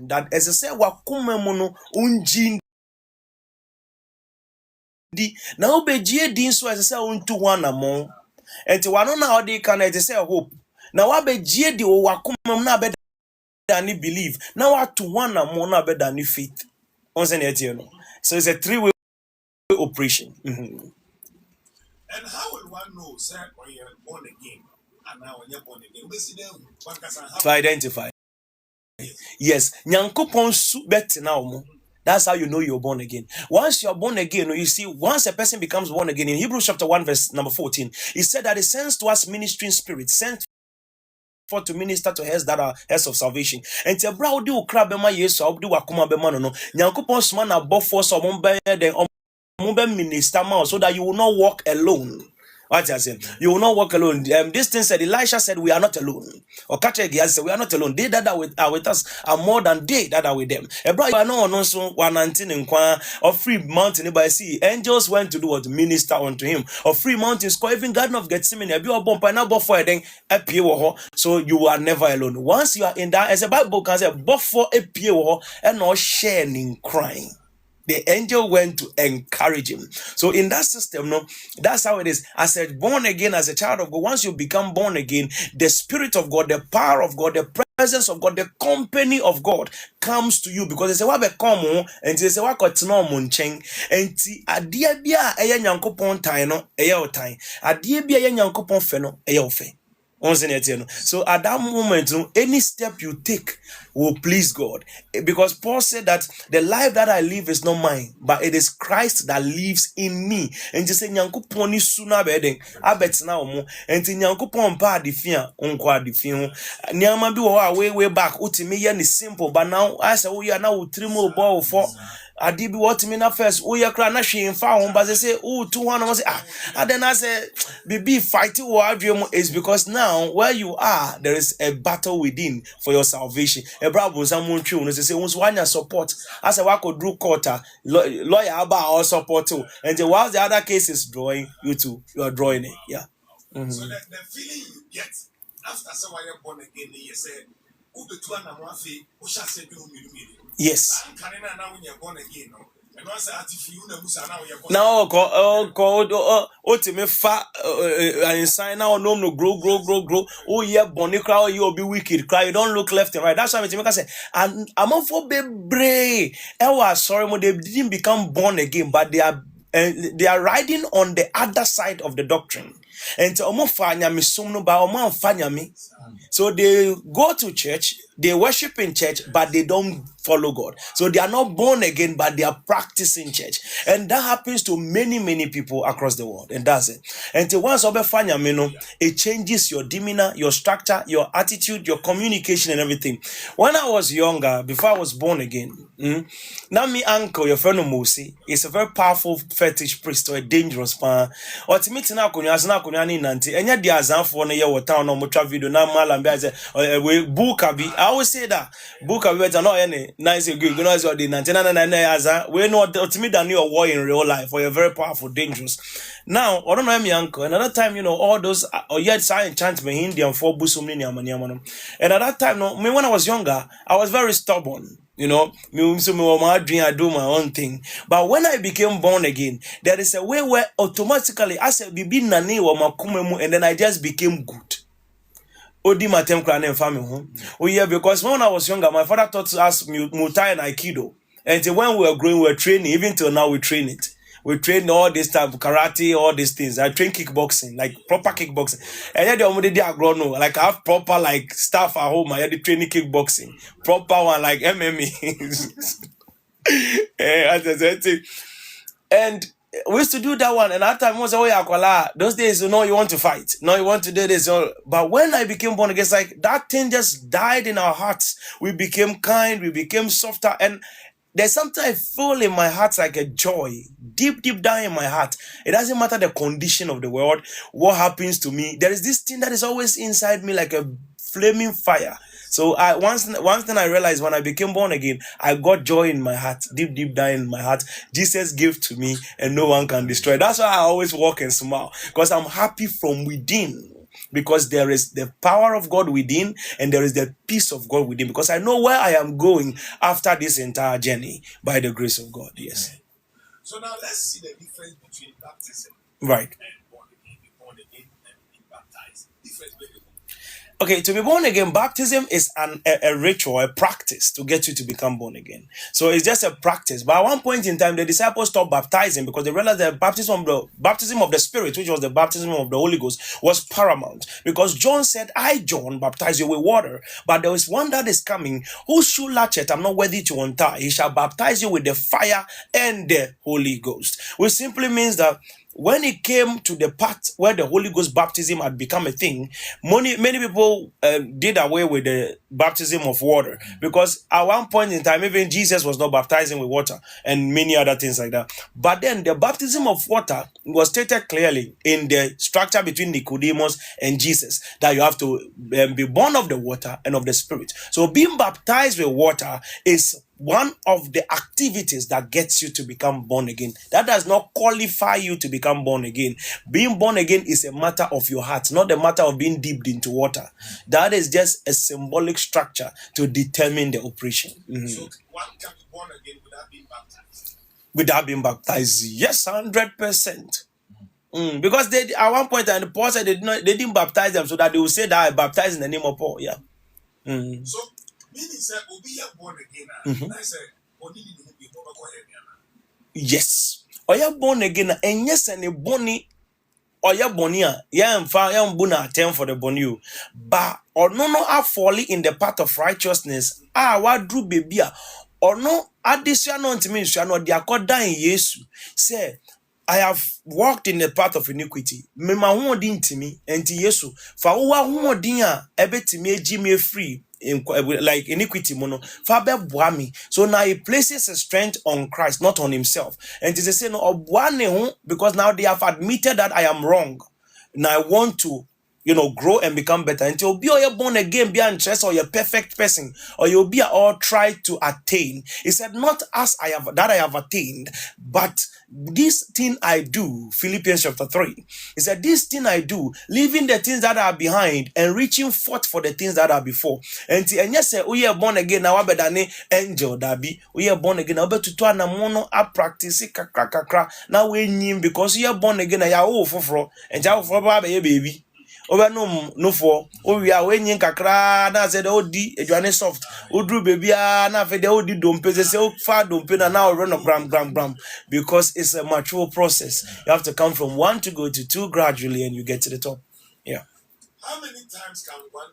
system that as I say wakumemono unji di na obejie din so as I say unto one among enti wano na odi kan as I say hope na wabejie di o wakumem na be than believe now what to one among na be than faith on say so it's a three-way operation. And how will one know, sir, when you're born again? And now when you're born again, we see them to identify. Yes, nyankopon su bet now. That's how you know you're born again. Once you're born again, you see, once a person becomes born again, in Hebrews chapter 1, verse number 14, he said that he sends to us ministering spirits, sent for to minister to heads that are heads of salvation. And te bra odi ukra bema Yesu, odi wakoma bema no. Nyankopon suma na bofo so ombe den minister man so that you will not walk alone. What I say? You will not walk alone. This thing said, Elisha said, we are not alone. Or Adjei said, we are not alone. They that are with us are more than they that are with them. A brother, no one knows 119 in Kwa or free mountain by sea. Angels went to do what? Minister unto him. Or free mountains, even Garden of Gethsemane. So you are never alone. Once you are in that, as a Bible can say, before a pure and not sharing crying. The angel went to encourage him. So in that system, no, that's how it is. As a born again, as a child of God, once you become born again, the Spirit of God, the power of God, the presence of God, the company of God comes to you because they say, "What be come?" And they say, "What got no munching?" And ti adie bia eye nyankopon tan no eye otan. Adie bia eye nyankopon fe no eye ofe. So at that moment, any step you take will please God. Because Paul said that the life that I live is not mine, but it is Christ that lives in me. And just say, Nyankopon ni suna bedeng, abetina omo, and Nyankopon pa adifia, unko adifia. Nyama bi wa way back, utimi ye ni simple, but now I say, we are now utrimo ball for. I did what me na first. Oh, you cry na she in found, but they say, oh, 200 was and then I say, baby, fighting war is because now where you are, there is a battle within for your salvation. A bravo, someone true, they say, once one support, I say, what could do quarter, lawyer about our support too. And the while the other case is drawing, you too, you are drawing it, yeah. Mm-hmm. So the feeling you get after someone you're born again, you say, yes. Now, fa sign now no grow. Oh yeah, bonny cry, you'll be wicked. Cry, you don't look left and right. That's why I say, and I'm not for brave. Sorry, they didn't become born again, but they are riding on the other side of the doctrine. And so they go to church, they worship in church, but they don't follow God. So they are not born again, but they are practicing church. And that happens to many people across the world. And that's it. And once it changes your demeanor, your structure, your attitude, your communication and everything. When I was younger, before I was born again, now me uncle, your friend Mosi, is a very powerful fetish priest or a dangerous man. Or to meet now, and yet the azan for a year or town or mutra video now malambe I always say that Buka better not any nice good you know the 1999 we know to me than your war in real life or you're very powerful, dangerous. Now, I don't know my uncle. Another time, all those yet sign enchantment Indian for busumni and at that time, me when I was younger, I was very stubborn. Me I do my own thing. But when I became born again, there is a way where automatically I said bibi nani wa makumemu and then I just became good. Odi matem krane family. Oh yeah, because when I was younger, my father taught us Muay and Aikido. And when we were growing, we were training. Even till now, we train it. We train all this type of karate, all these things. I train kickboxing, like proper kickboxing. And then the only day I grow no, like I have proper like staff at home. I had the training kickboxing, proper one like MMA. And we used to do that one. And at that time, was those days, you want to fight. No, you want to do this. But when I became born again, it's like that thing just died in our hearts. We became kind. We became softer. And there's something I feel in my heart like a joy, deep down in my heart. It doesn't matter the condition of the world, what happens to me. There is this thing that is always inside me like a flaming fire. So one thing I realized when I became born again, I got joy in my heart, deep down in my heart. Jesus gave to me and no one can destroy. That's why I always walk and smile because I'm happy from within. because there is the power of God within and there is the peace of God within, because I know where I am going after this entire journey by the grace of God. Yes. So now let's see the difference between baptism Right. and born again. Be born again and be baptized. Difference between. Okay, to be born again, baptism is a ritual, a practice to get you to become born again. So it's just a practice. But at one point in time, the disciples stopped baptizing because they realized that baptism of the Spirit, which was the baptism of the Holy Ghost, was paramount. Because John said, "I, John, baptize you with water, but there is one that is coming, whose shoe latchet I'm not worthy to untie. He shall baptize you with the fire and the Holy Ghost," which simply means that when it came to the part where the Holy Ghost baptism had become a thing, many people did away with the baptism of water, because at one point in time, even Jesus was not baptizing with water and many other things like that. But then the baptism of water was stated clearly in the structure between Nicodemus and Jesus, that you have to be born of the water and of the Spirit. So being baptized with water is one of the activities that gets you to become born again. That does not qualify you to become born again. Being born again is a matter of your heart, not a matter of being dipped into water. That is just a symbolic structure to determine the operation. So one can be born again without being baptized. Without being baptized, yes, 100%. Because they at one point, and Paul said they didn't baptize them so that they will say that I baptize in the name of Paul. Yeah. So meaning say obi ya born again. I say body need be born again. Yes. Oya born again, and yes, and a bonny oya bonia. Yeah, mbuna attend for the bonu. But or no are falling in the path of righteousness. What drew baby or no addition unto me, shall not the accorda in Yesu. Say, I have walked in the path of iniquity. Me ma hu odin timi enti Yesu. Fa wo hu odin a ebetimi agi me free in like iniquity mono. Fa be boa me. So now he places his strength on Christ, not on himself. And it is saying no oboa ne ho, because now they have admitted that I am wrong. Now I want to grow and become better. Until be or born again, be interest or you're perfect person, or you'll be all try to attain. He said, not as I have attained, but this thing I do. Philippians chapter 3. He said, this thing I do, leaving the things that are behind and reaching forth for the things that are before. And yes, we are born again now, better than angel dabi. We are born again now, but to na mono a practice kakra. Now we nim because we are born again. I are for and for baby. No for we are winning kakra na said odi edwane soft odru baby na fe de odi dompe say fa dompe na now run of gram because it's a mature process. You have to come from 1 to go to 2 gradually and you get to the top. Yeah. How many times can one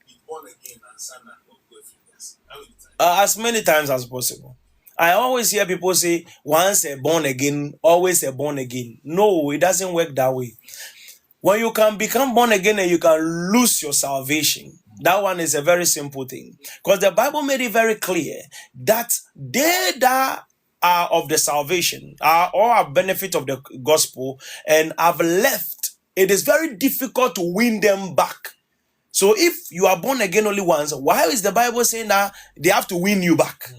be born again and son and go through this? How many times? As many times as possible. I always hear people say once a born again, always a born again. No, it doesn't work that way. When you can become born again and you can lose your salvation, that one is a very simple thing. Because the Bible made it very clear that they that are of the salvation are all a benefit of the gospel and have left. It is very difficult to win them back. So if you are born again only once, why is the Bible saying that they have to win you back?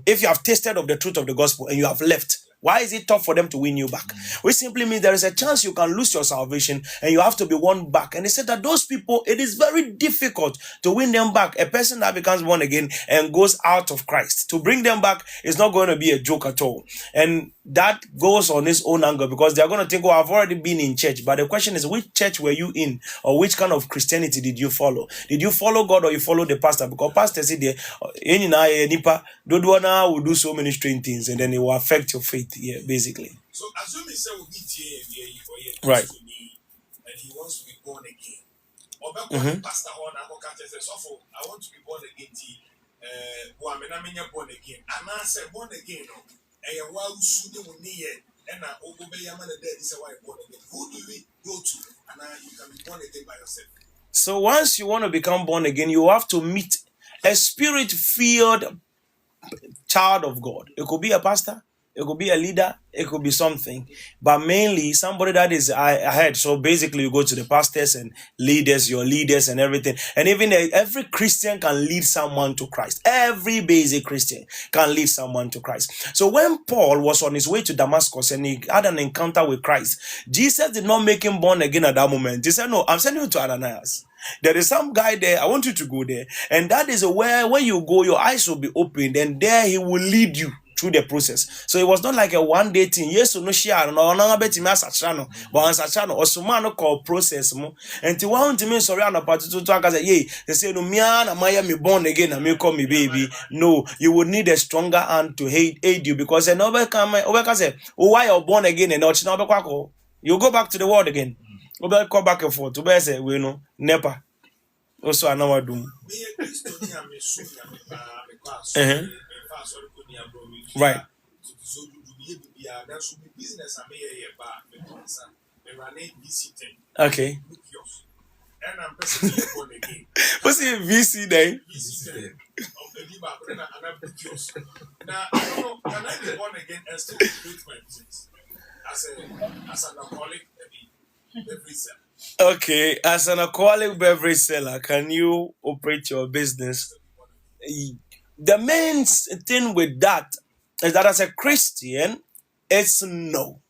If you have tasted of the truth of the gospel and you have left, why is it tough for them to win you back? Which simply means there is a chance you can lose your salvation and you have to be won back. And they said that those people, it is very difficult to win them back. A person that becomes born again and goes out of Christ, to bring them back is not going to be a joke at all. And that goes on its own angle because they're going to think, oh, I've already been in church. But the question is, which church were you in? Or which kind of Christianity did you follow? Did you follow God or you follow the pastor? Because pastor said, Dodwana will do so many strange things and then it will affect your faith. Yeah, basically. So assuming say we meet here Right. And he wants to be born again. Or pastor on I want to be born again. Born again. And I say born again. And while soon will need and I obey a man dead is why born again. Who do we go to? And you can be born again by yourself. So once you want to become born again, you have to meet a spirit-filled child of God. It could be a pastor. it could be a leader, it could be something, but mainly somebody that is ahead. So basically, you go to the pastors and leaders, your leaders and everything, and even every Christian can lead someone to Christ. Every basic Christian can lead someone to Christ. So when Paul was on his way to Damascus and he had an encounter with Christ, Jesus did not make him born again at that moment. He said, "No, I'm sending you to Ananias. There is some guy there. I want you to go there, and that is where when you go, your eyes will be opened, and there he will lead you through the process." So it was not like a one day thing. Yes, no share no bet me asachano, but ansachano or sumano called process mo. And to want to mean sorry on a part to talk as a ye, they say no me and Maya me born again and me call me baby. No, you would need a stronger hand to aid you, because an over say, oh, why you're born again and not you go back to the world again. Go back and forth. To say we know never. Also another doom. Right. Okay. What's the VC day? Now, I don't know, can I be born again and still treat my disease as an alcoholic beverage seller? Okay, as an alcoholic beverage seller, can you operate your business? The main thing with that is that as a Christian, it's no.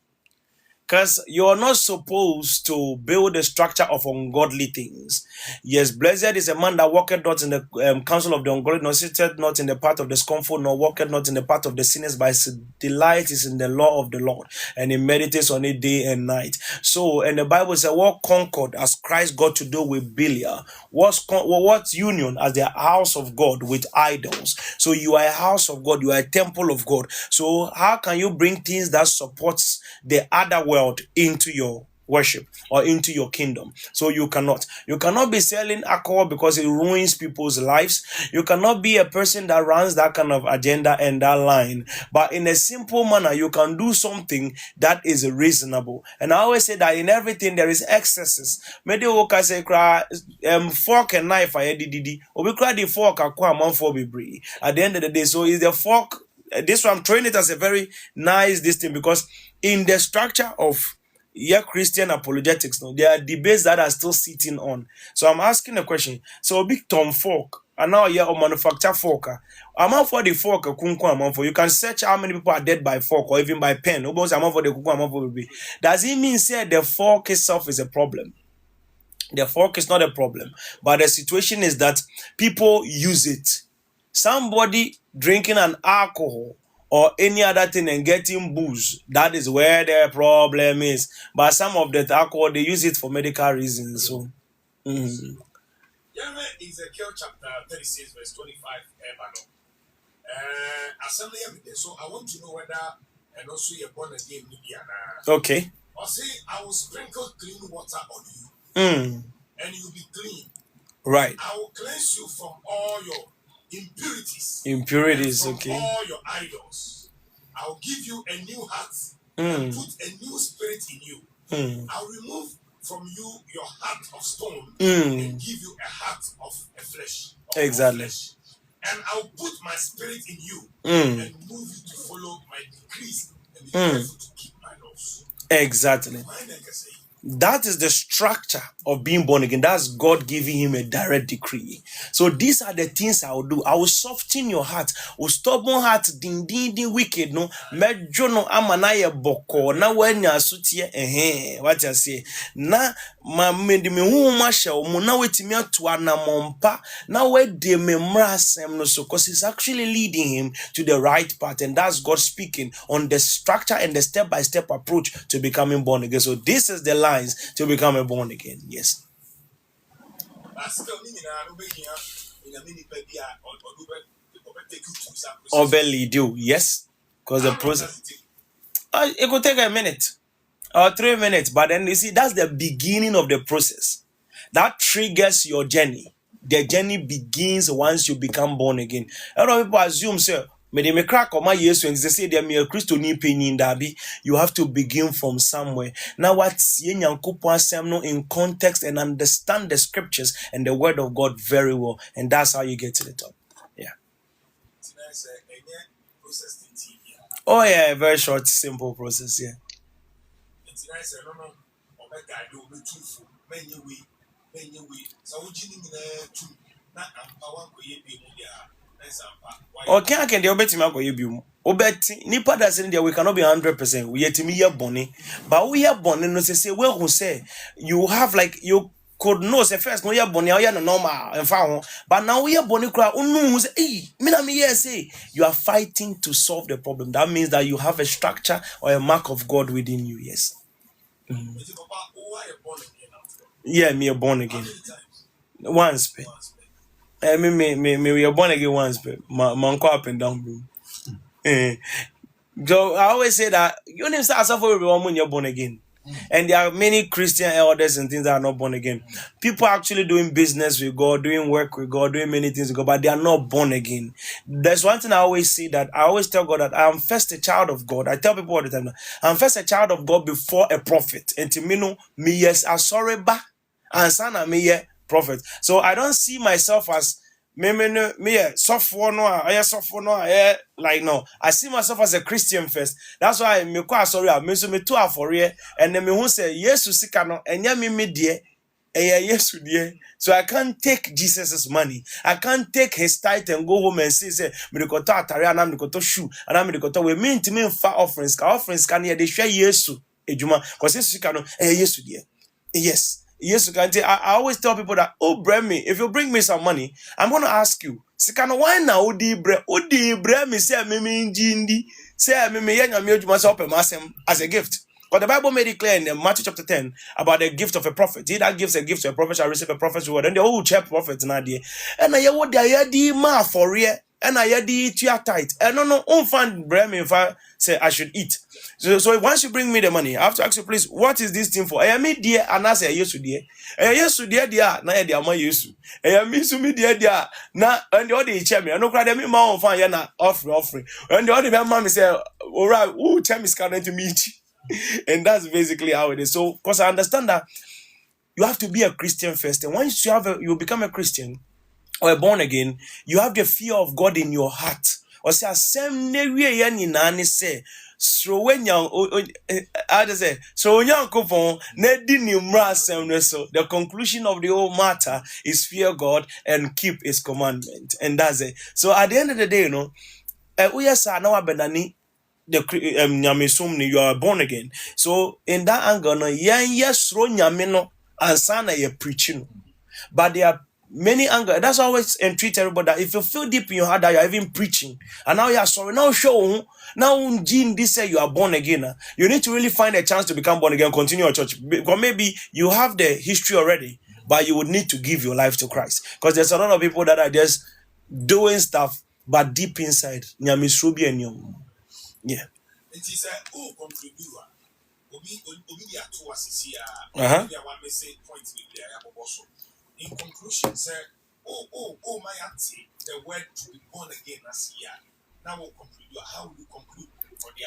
Because you're not supposed to build a structure of ungodly things. Yes, blessed is a man that walketh not in the counsel of the ungodly, nor sitteth not in the path of the scornful, nor walketh not in the path of the sinners, but his delight is in the law of the Lord, and he meditates on it day and night. So, and the Bible says, what concord has Christ got to do with Belial? What union as the house of God with idols? So you are a house of God, you are a temple of God. So how can you bring things that supports the other world into your worship or into your kingdom? So you cannot be selling alcohol because it ruins people's lives. You cannot be a person that runs that kind of agenda and that line, but in a simple manner you can do something that is reasonable. And I always say that in everything there is excesses. Maybe we say fork and knife I did we cry the fork for be at the end of the day. So is the fork this one I'm throwing it as a very nice this thing, because in the structure of Christian apologetics, no, there are debates that are still sitting on. So I'm asking a question. So big Tom fork, and now manufacture fork. Amount for the fork, amount for you can search how many people are dead by fork or even by pen. Amount for the amount for baby. Does it mean say the fork itself is a problem? The fork is not a problem, but the situation is that people use it. Somebody drinking an alcohol or any other thing and getting booze, that is where the problem is. But some of the alcohol, they use it for medical reasons. So, Ezekiel chapter 36, verse 25. Assembly evidence. So I want to know whether and also you're born again. Okay. Or say, I will sprinkle clean water on you, and you'll be clean. Right. I will cleanse you from all your impurities. Impurities, okay. All your idols. I will give you a new heart and put a new spirit in you. I'll remove from you your heart of stone and give you a heart of a flesh. Exactly. Of flesh. And I'll put my spirit in you and move you to follow my decrees and be careful to keep my laws. Exactly. That is the structure of being born again. That's God giving him a direct decree. So these are the things I will do. I will soften your heart. Will stubborn heart, ding wicked no. Mejo no amanaye boko na wenya sutie what I say. Na ma medi me hu ma hye mo na wetimi ato anamompa na we de me mrasem no so, because it's actually leading him to the right path, and that's God speaking on the structure and the step-by-step approach to becoming born again. So this is the lines to become born again. Yes. Lead you, yes, because the process it could take a minute or 3 minutes, but then you see that's the beginning of the process that triggers your journey. The journey begins once you become born again. A lot of people assume, sir, me crack on my years when they say they're mere Christian in Dabi. You have to begin from somewhere. Now, what's in context and understand the scriptures and the word of God very well, and that's how you get to the top. Yeah. Oh yeah, very short, simple process. Yeah. It's nice. I don't know. Omega, I do be too full. Many way. So we didn't too. Not one could be nice and Okay, I can the obeti ma koye biom. Obeti nipa da say we cannot be 100%. We yetimi ye bone. But we ye bone no say we who say you have like you could know say first no ye bone or ye no normal en fa ho. But now we ye bone kra unu say me na me here say you are fighting to solve the problem. That means that you have a structure or a mark of God within you. Yes. Yeah, me born again. Once. Me we are born again once. Man go up and down, bro. So I always say that you need to start suffering when you're born again. And there are many Christian elders and things that are not born again. People are actually doing business with God, doing work with God, doing many things with God, but they are not born again. There's one thing I always say that I always tell God that I am first a child of God. I tell people all the time, I'm first a child of God before a prophet. And to me, no, me yes, I sorry ba, and son me yeah prophet. So I don't see myself as software no like no. I see myself as a Christian first. That's why me kwa sorry me so me to afore and then me who say yes sika no enya me die yes die. So I can't take Jesus's money. I can't take his tithe and go home and say me de koto atare ana me de koto shoe ana me de koto we mean to me fa offerings can here they share yesu ejuma cause yesu sika no yesu die. Yes. Yes, you can tell. I always tell people that, oh, bring me. If you bring me some money, I'm going to ask you. Sikano, why now? Udi me say me jindi. Say me yenya me ojuma say open masem as a gift. But the Bible made it clear in Matthew chapter 10 about the gift of a prophet. He that gives a gift to a prophet shall receive a prophet's reward. And the whole church prophet na there. And I what they di ma for real. And I di tia tight. And no, find bread me if I say I should eat. So once you bring me the money, I have to ask you, please, what is this thing for? I me dear, and I say yes to dear. Yes to dear, na dear my use. I me to me dear, na and the other chair me. I no cry me ma on fine na offering. And the other man say, all right, who chair me scanning to meet. And that's basically how it is. So, because I understand that you have to be a Christian first, and once you become a Christian or born again, you have the fear of God in your heart. Or say, "Asem ne wie ye nyina ne say, so when how to say, so Yankopon ne di ni mmara asem ne so." The conclusion of the whole matter is fear God and keep His commandment, and that's it. So at the end of the day, we are sa na wabenani the nyamesum you are born again. So in that angle, no yes ro nyame no ansa na ye preaching. But there are many angles. That's always entreat everybody that if you feel deep in your heart that you are even preaching, and now you are sorry, now show, now Jean this say you are born again. You need to really find a chance to become born again, continue your church. Because maybe you have the history already, but you would need to give your life to Christ. Because there's a lot of people that are just doing stuff, but deep inside, yeah. It is a contribute. In conclusion, sir, my auntie, the word to be born again as here. Now we'll conclude. How will you conclude? For the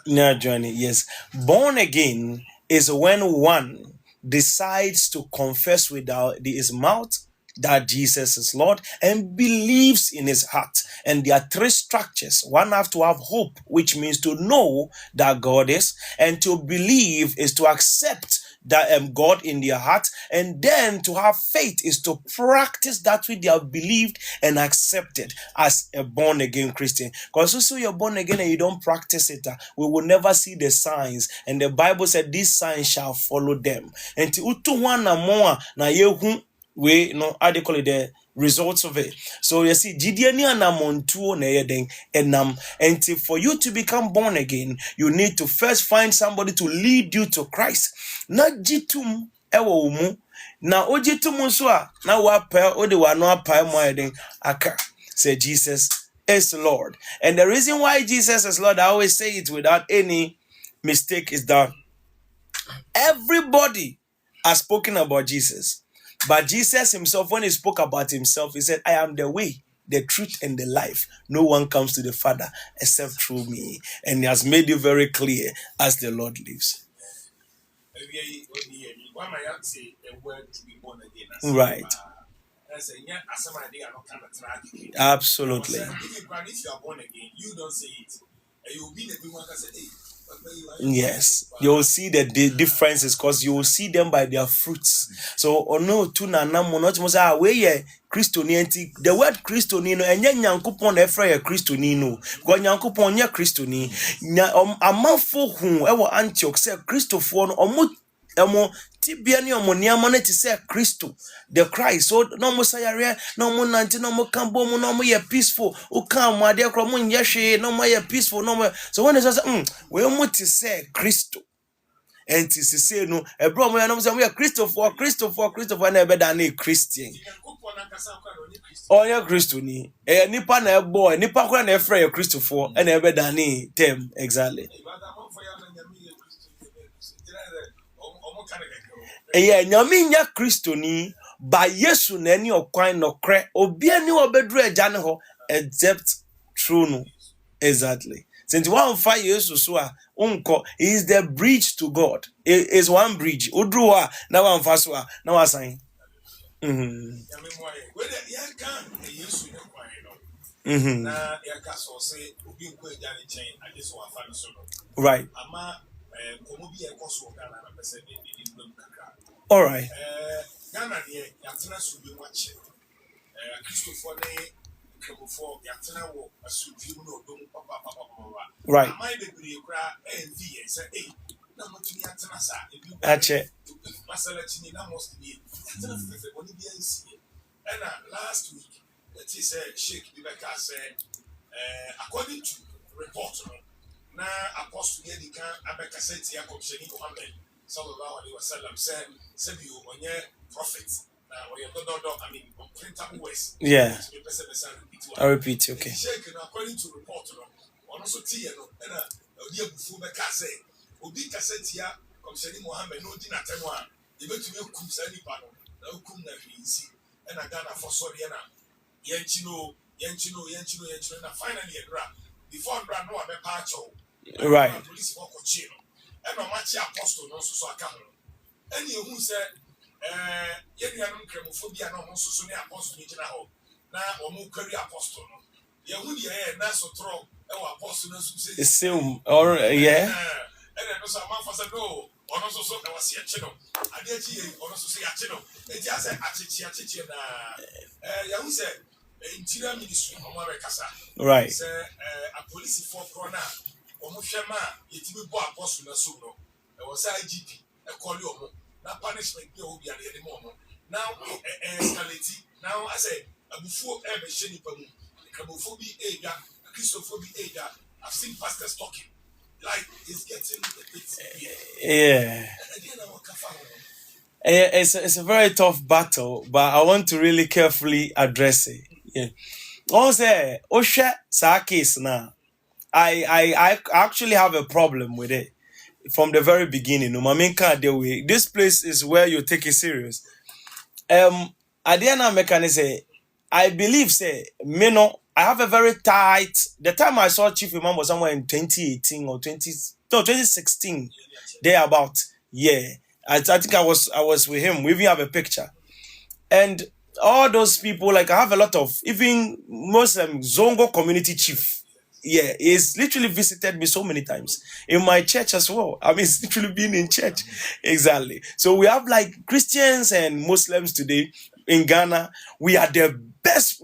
affair, Johnny, yes. Born again is when one decides to confess with his mouth that Jesus is Lord and believes in his heart. And there are three structures. One have to have hope, which means to know that God is, and to believe is to accept that God in their heart, and then to have faith is to practice that which they have believed and accepted as a born again Christian. Because also you're born again and you don't practice it, we will never see the signs. And the Bible said these signs shall follow them. And to utu wana moa na yehu we how they call it the results of it. So you see, Gideon anamontuo na yeden enam. And for you to become born again, you need to first find somebody to lead you to Christ. Not jitum ewo umu. Na ojitum so a na wapa ode wa no apa mo yeden aka. Say Jesus is Lord. And the reason why Jesus is Lord, I always say it without any mistake, is that everybody has spoken about Jesus. But Jesus himself, when he spoke about himself, he said, I am the way, the truth, and the life. No one comes to the Father except through me. And he has made it very clear as the Lord lives. Right. Absolutely. If you are born again, you don't say it. And you'll be the one that say, hey, yes, you'll see the differences because you will see them by their fruits. So, no, tu na namu not most we ye Christianity. The word Christianino and yan yankupon efra Christianino. Because yankupon ya Christiani. A manful whom ever Antioch said Christopher or emo tibia ni omo niamo na ti say Christo the Christ. So no mo sayare no mo nante no mo kambo mo no mo ye peaceful o kan mo ade kro mo nye hwe no mo ye peaceful no mo. So when they say we mo ti say Christo and ti say no e bro mo ya no say we Christopher na be than a Christian. Oya Christo ni e nipa na e boy nipa kra na e frɛ Christopher and e be than a term exactly. Yeah, nyaminya Christoni by Yesu na any okwan no kre obi ani obedru agya ne ho except true no exactly. Since one fire Yesu so a unko is the bridge to God. It is one bridge. Udru a na one fa so a na wa sign. Right. All right. Right. Adjei. Last week, that is Sheikh Rebecca said, according to report, now Apostle Yedika Abeka said, Yakob Muhammad, Sowah said you on your prophet. Now, I mean, printable ways. Yeah. I repeat, okay. Sheikh, according to report, also Tia, and a dear Bufubeka say, Obika said, Yakob Muhammad, no dinner time, you bet to me, Kumsani Pano, no Kumna, and I got a for Soriana. Yenchino, and finally a grab. Before Brand no a pacho. Right. Police walk chino. And no match apostle no so account. And you who said, Yenian Cremophobia no so apostle in general. Now or more curry apostle. Yahudi air, Naso throw, our apostle no say. Assume, or yeah. And then no man for the no. Or also so I was here chino. Adjei or also say a chino. It just said Adjei Yahoo said interior ministry of America. Right. Say a police for corner. Omushema yetibi bo apostle na so no. E was IGP e call you omo. Na punishment be obi ade de mo. Now escalate. Now I say abufu e be sheni pa mu. Kramophobia ega, Christophobia ega. I've seen pastors talking. Like it's getting a bit yeah. It's a very tough battle, but I want to really carefully address it. Yeah. Also, Osha sa case now. I actually have a problem with it from the very beginning. This place is where you take it serious. Adiana Mekane I believe I have a very tight. The time I saw Chief Imam was somewhere in 2018 or 2016, thereabout. Yeah, I think I was with him. We even have a picture, and all those people. Like I have a lot of even Muslim Zongo community chief. Yeah, he's literally visited me so many times in my church as well. I mean, it's literally been in church. Exactly. So we have like Christians and Muslims today in Ghana. We have the best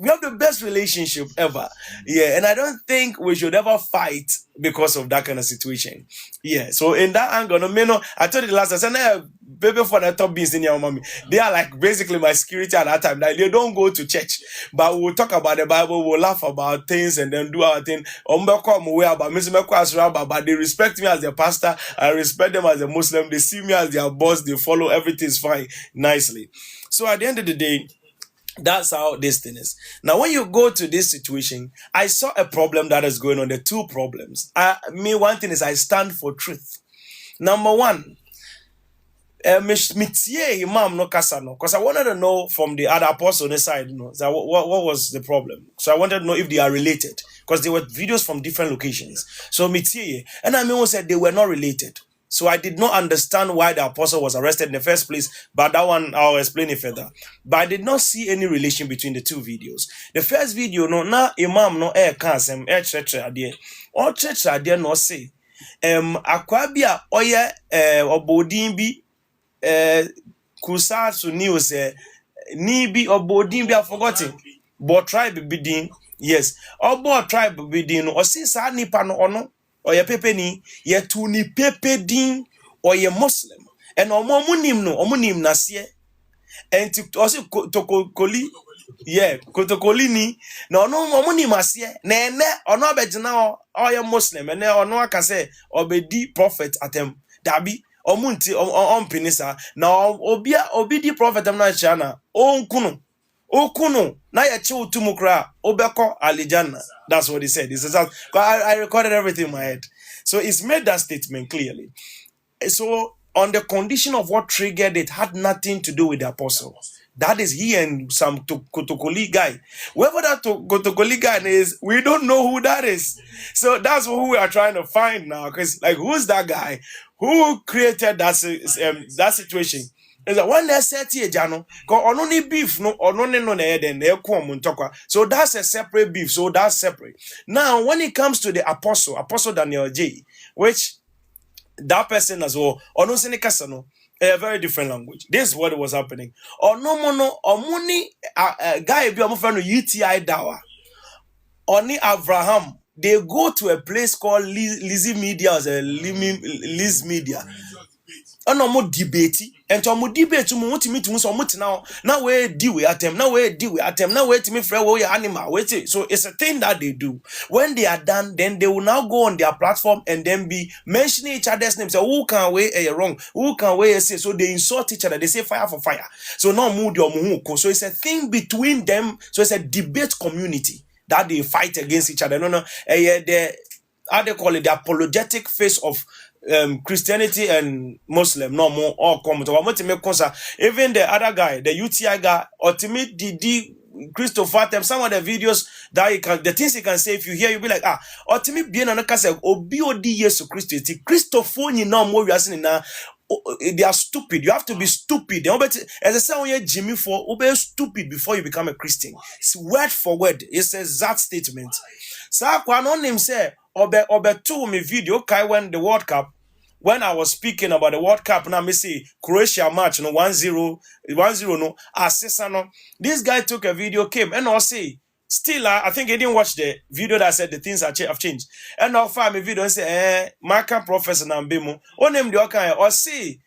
relationship ever. Yeah, and I don't think we should ever fight because of that kind of situation. Yeah, so in that angle, I told you the last time, I said, nah, baby for the top beans in your mommy. They are like basically my security at that time. Like they don't go to church, but we'll talk about the Bible, we'll laugh about things and then do our thing. But they respect me as their pastor. I respect them as a Muslim. They see me as their boss. They follow. Everything's fine, nicely. So at the end of the day, that's how this thing is. Now, when you go to this situation, I saw a problem that is going on. The two problems. One thing is I stand for truth. Number one, because I wanted to know from the other apostle on the side, what was the problem? So I wanted to know if they are related, because there were videos from different locations. So and I said they were not related. So I did not understand why the apostle was arrested in the first place, but that one I'll explain it further. But I did not see any relation between the two videos. The first video, no, na imam no cancel church idea. Or church idea no say akwabia oye obodin bi kusa su news ni bi obodin bi I forgotten. But tribe bi din. Yes. Obo tribe bi din no osi sa nipa no ono oye pepe ni ye tu ni pepe din oye Muslim. And omunim no omunim nasye. And to also tokoli yeah kotokoli ni na ono omunim asye na ene ono abegina oye Muslim ene ono aka say obedi prophet atem dabi omunti ompinisa na obi di prophet am na chana okunu na ye che otumu kra obeko alijanna. That's what he said. He says that I recorded everything in my head. So it's made that statement clearly. So on the condition of what triggered it had nothing to do with the apostle. That is he and some Kotokoli guy. Whoever that Kotokoli guy is, we don't know who that is. So that's who we are trying to find now. Because like, who's that guy? Who created that situation? Is that when they said here, Jano, only beef, no, or no, then they come so that's a separate beef. So that's separate. Now, when it comes to the Apostle Daniel Adjei, which that person as well, or no Seneca, a very different language. This is what was happening. Or no mono, or money, guy be a friend of UTI Dawa, only Abraham. They go to a place called Lizzie Media, as a Liz Media. No more debate, and to more debate to want to meet so much now we deal with them, now we to me friend animal wait. So it's a thing that they do. When they are done, then they will now go on their platform and then be mentioning each other's names. So who can weigh wrong? Who can weigh say? So they insult each other, they say fire for fire. So now mood your muhuko. So it's a thing between them. So it's a debate community that they fight against each other. No, the how they call it, the apologetic face of Christianity and Muslim no more all come to even the other guy, the UTI guy, ultimate DD Christopher them, some of the videos that the things he can say, if you hear, you'll be like, ultimate being an say OBOD yes Christianity Christopher you know more we are saying now. They are stupid. You have to be stupid. As I say, when you're Jimmy for be stupid before you become a Christian. It's word for word. It's that statement. So I know him say obe to me video kai when the World Cup. When I was speaking about the World Cup, now me see Croatia match, 1-0, no, assist, no. This guy took a video, came, and I'll say, still, I think he didn't watch the video that said the things have changed. And I'll find a video and say, Maka Professor Nambemo, on him the okay, or see,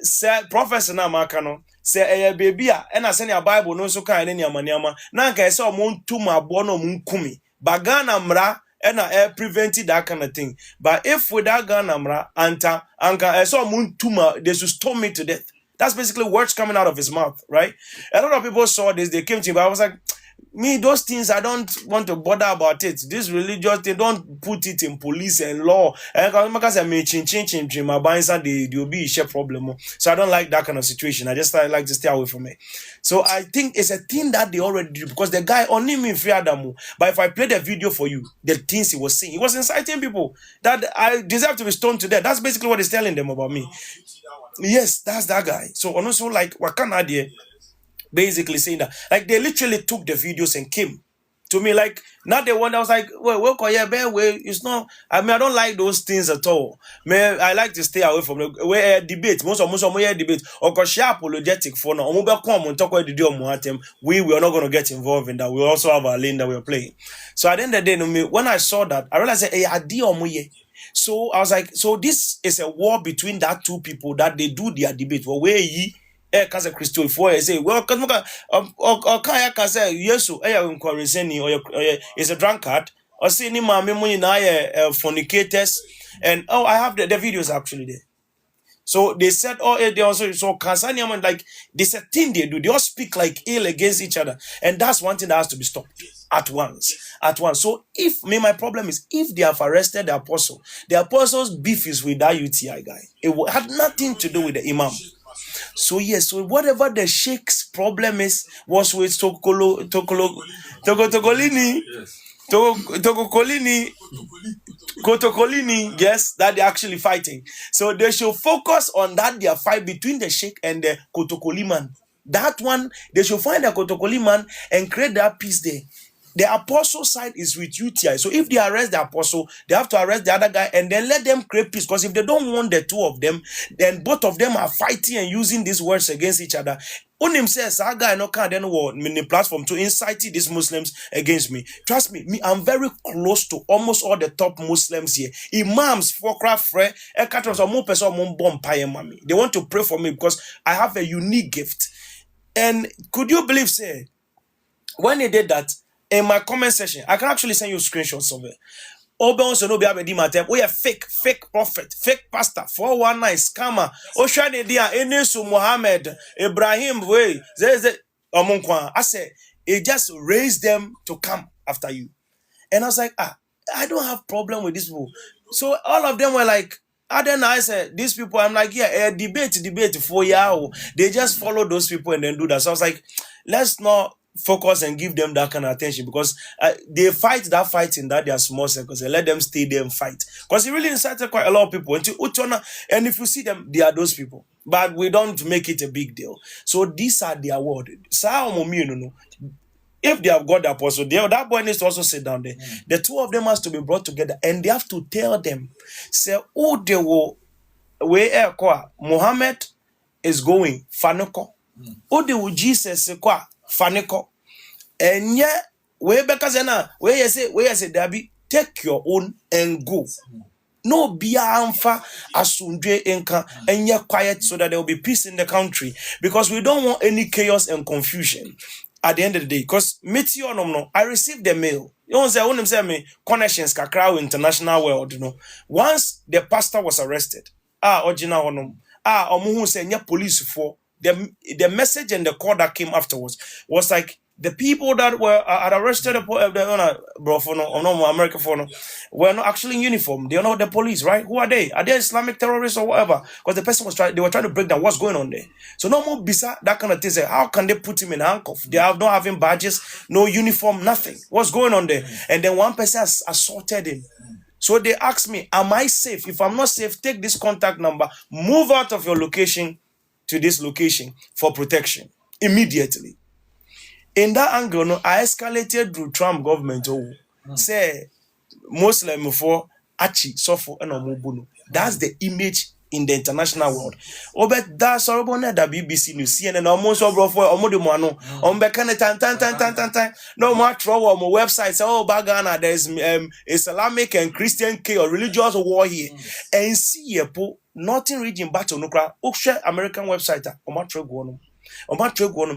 say, Professor Namakano, say, baby, and I send your Bible, no so kind in your maniama. Nanka, I saw Moon Tuma Bono Munkumi, Bagana Mra. And I prevented that kind of thing. But if without Ganamra, Anka, I saw Muntuma, they should stone me to death. That's basically words coming out of his mouth, right? A lot of people saw this, they came to me, but I was like, me, those things, I don't want to bother about it. This religious, they don't put it in police and law. And because I may change my binds and they'll be a share problem. So I don't like that kind of situation. I just like to stay away from it. So I think it's a thing that they already do because the guy only me free Adamu. But if I play the video for you, the things he was saying, he was inciting people that I deserve to be stoned to death. That's basically what he's telling them about me. Yes, that's that guy. So also like what can I do? Basically saying that, like they literally took the videos and came to me, like not the one that was like, well, it's not. I mean, I don't like those things at all. Man, I like to stay away from the where debate. Most debate or because she apologetic for now. We are not going to get involved in that. We also have our lane that we are playing. So at the end of the day, when I saw that, I realized, so I was like, so this is a war between that two people that they do their debate. Well, where ye? Because a Christian for say, well, or Kaya say, yes, or is a drunkard, or see any mammy fornicators, and I have the videos actually there. So they said, they also so Kansanian like this a thing they do, they all speak like ill against each other, and that's one thing that has to be stopped at once. So if my problem is if they have arrested the apostle's beef is with that UTI guy. It had nothing to do with the imam. So yes, so whatever the sheikh's problem was with Togolini. Yes. Kotokolini, yes, that they're actually fighting. So they should focus on that, their fight between the Sheikh and the Kotokoli man. That one, they should find the Kotokoli man and create that peace there. The apostle side is with UTI. So if they arrest the apostle, they have to arrest the other guy and then let them create peace. Because if they don't want the two of them, then both of them are fighting and using these words against each other. Unim says, "I guy no can then war mini platform to incite these Muslims against me." Trust me, I'm very close to almost all the top Muslims here. Imams for craft free, they want to pray for me because I have a unique gift. And could you believe, say, when they did that, in my comment section, I can actually send you screenshots of it. We are fake prophet, fake pastor, 419 scammer. Oshane dia Enesu Muhammad, Ibrahim way. I said, it just raised them to come after you. And I was like, I don't have problem with this people. So all of them were like, then I said, these people, I'm like, yeah, debate for y'all. They just follow those people and then do that. So I was like, let's not focus and give them that kind of attention because they fight that fight in that they are small circles and let them stay there and fight. Because it really incited quite a lot of people. And if you see them, they are those people. But we don't make it a big deal. So these are their word. If they have got the apostle, that boy needs to also sit down there. The two of them has to be brought together and they have to tell them, say, oh, they will, where Muhammad is going, Fanoko. Oh, they will Jesus, Faniko. And yeah, where because where you say, Dabi, take your own and go. No biamfa asundwe enka and you're quiet so that there will be peace in the country because we don't want any chaos and confusion at the end of the day. Because I received the mail. You know, say me connections kakra international world. You know, once the pastor was arrested, omuhu say police for the message and the call that came afterwards was like the people that were arrested American phone were not actually in uniform. They are not the police, right? Who are they? Are they Islamic terrorists or whatever? Because the person they were trying to break down what's going on there. So no more bisa that kind of thing. Say, how can they put him in handcuff? They have not having badges, no uniform, nothing. What's going on there? And then one person has assaulted him. So they asked me, am I safe? If I'm not safe, take this contact number, move out of your location to this location for protection immediately. In that angle, I escalated through Trump government. Say Muslim for Adjei, Sowah, and Omubuno. That's the image in the international world. But that's all about that BBC News, CNN, almost over for Omodumano. Time. No more trouble on my website. Oh, Bagana, there's Islamic and Christian chaos, religious war here. And see, nothing region battle, no crowd. American website,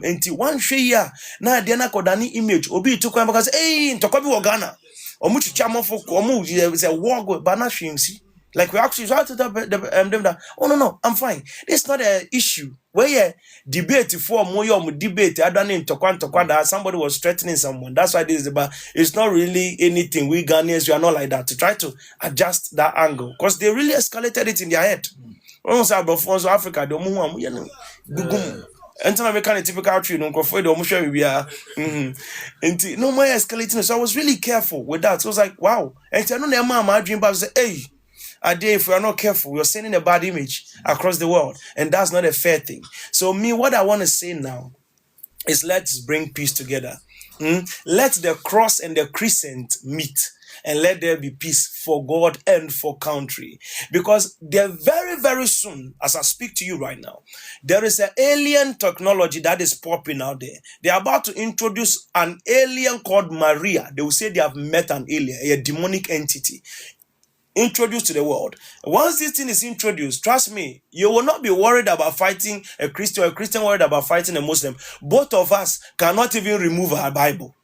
enti one share ya na de na kodani image obi tukwa because ntokwa bi Ghana omu chicha mofo omu say war bana hwemsi like we actually try to them that no I'm fine. It's not an issue where debate for more debate I don't ntokwa that somebody was threatening someone. That's why this is about. It's not really anything. We Ghanaians, we are not like that to try to adjust that angle because they really escalated it in their head. Almost about Africa the omu and I kind of typical tree, no for the omusha we are. No more escalating. So I was really careful with that. So I was like, wow. And I know my dream, but I say, hey, Adjei, if we are not careful, we are sending a bad image across the world, and that's not a fair thing. So me, what I want to say now is let's bring peace together. Let the cross and the crescent meet. And let there be peace for God and for country. Because they're very, very soon, as I speak to you right now, there is an alien technology that is popping out there. They're about to introduce an alien called Maria. They will say they have met an alien, a demonic entity, introduced to the world. Once this thing is introduced, trust me, you will not be worried about fighting a Christian or a Christian worried about fighting a Muslim. Both of us cannot even remove our Bible.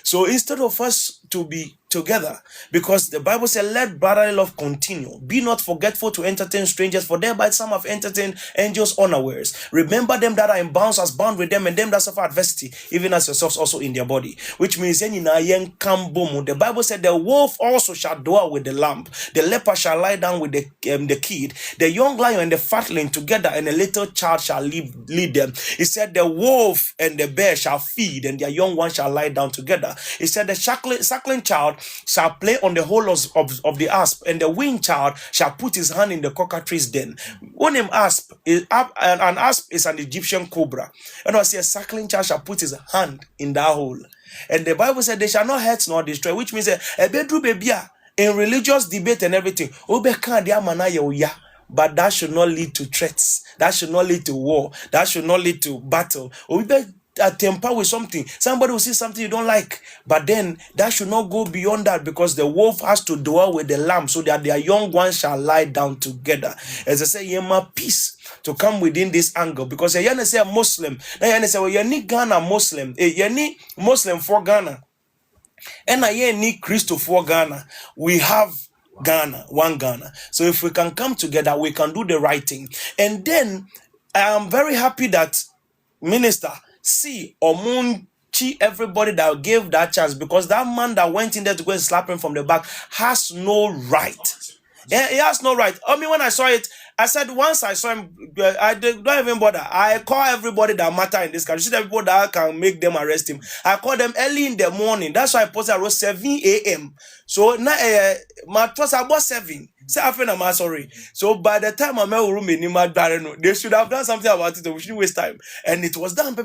So instead of us to together, because the Bible said, let brotherly love continue. Be not forgetful to entertain strangers, for thereby some have entertained angels unawares. Remember them that are in bonds as bound with them, and them that suffer adversity, even as yourselves also in their body. Which means the Bible said, the wolf also shall dwell with the lamb, the leper shall lie down with the kid, the young lion and the fatling together, and a little child shall lead them. He said, the wolf and the bear shall feed, and their young one shall lie down together. He said, the suckling child shall play on the hole of the asp, and the weaned child shall put his hand in the cockatrice den. One name asp is an asp is an Egyptian cobra, and I say a suckling child shall put his hand in that hole. And the Bible said they shall not hurt nor destroy, which means a bedroom baby in religious debate and everything. But that should not lead to threats. That should not lead to war. That should not lead to battle. Or we better temper with something. Somebody will see something you don't like, but then that should not go beyond that, because the wolf has to dwell with the lamb so that their young ones shall lie down together. As I say, yema peace to come within this angle, because you say a Muslim, now you say, well, you need Ghana Muslim, you need Muslim for Ghana, and I need Christo for Ghana. We have Ghana, one Ghana. So if we can come together, we can do the right thing. And then I am very happy that Minister see Omunchi, everybody that gave that chance, because that man that went in there to go and slap him from the back has no right. Yeah, he has no right. I mean, when I saw it, I said, once I saw him, I don't even bother. I call everybody that matter in this country. See the people that can make them arrest him. I call them early in the morning. That's why I posted around 7 a.m. So now, my trust about 7. Say I'm sorry. So by the time I'm room in they should have done something about it. We shouldn't waste time. And it was done.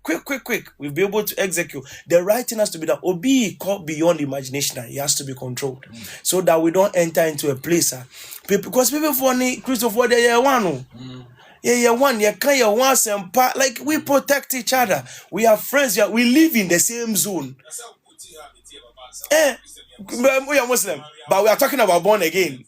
Quick. We'll be able to execute. The right thing has to be done. Obi caught beyond imagination. It has to be controlled, so that we don't enter into a place. Because people for Christopher, they are one. Yeah, one. You can't once and part. Like, we protect each other. We are friends. We live in the same zone. We are Muslim, but we are talking about born again,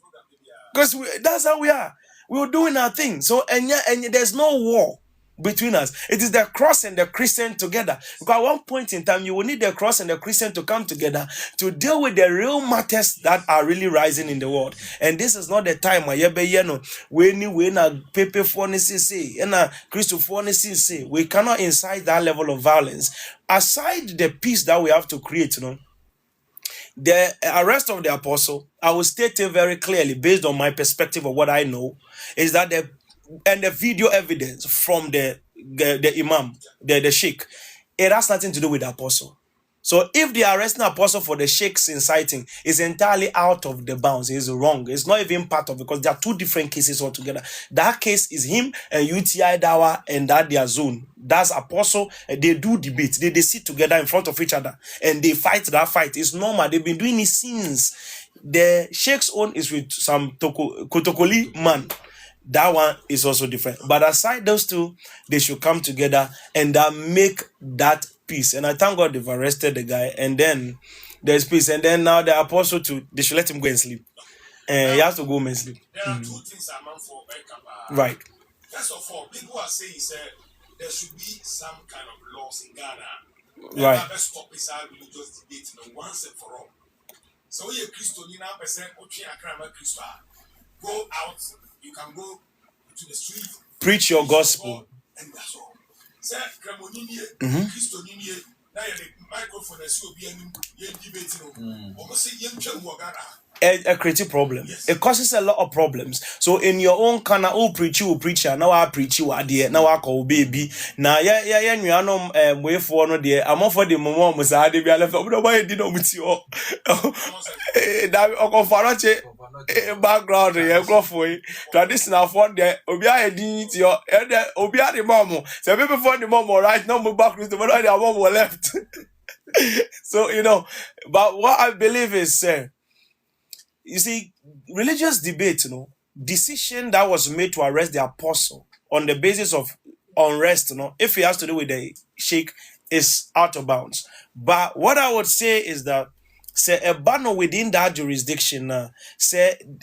because that's how we are. We were doing our thing. So and there's no war between us. It is the cross and the Christian together. Because at one point in time, you will need the cross and the Christian to come together to deal with the real matters that are really rising in the world. And this is not the time we cannot incite that level of violence. Aside the peace that we have to create, the arrest of the apostle, I will state it very clearly based on my perspective of what I know, is that the video evidence from the imam, the sheikh, it has nothing to do with the apostle. So if the arresting apostle for the sheikh's inciting is entirely out of the bounds, it's wrong. It's not even part of it, because there are two different cases altogether. That case is him and UTI Dawa and that their zone. That's apostle. They do debate. They sit together in front of each other and they fight that fight. It's normal. They've been doing it since. The sheikh's own is with some Kotokoli man. That one is also different. But aside those two, they should come together and make that peace. And I thank God they've arrested the guy. And then there's peace. And then now the apostle too, they should let him go and sleep. And he has to go home and sleep. There are two things I'm for. Right. First of all, people are saying there should be some kind of laws in Ghana. Right. Let's stop this religious debate once and for all. So you're Christian, you now present Christo. Go out. You can go to the street, preach your gospel, and that's all. Say, Christo, now the microphone is debating. Almost say, a creative problem. Yes. It causes a lot of problems. So in your own kind of preach you preacher, now I preach you idea, now I call baby. Now you know way for no dear. I'm for the mom was I be left up. Nobody did not with you. That Farache background for traditional for the Obia did your Obia the mom. So people for the mom right now move back with the mom were left. So but what I believe is you see, religious debate, decision that was made to arrest the apostle on the basis of unrest, if it has to do with the sheikh, is out of bounds. But what I would say is that, say, a banner within that jurisdiction,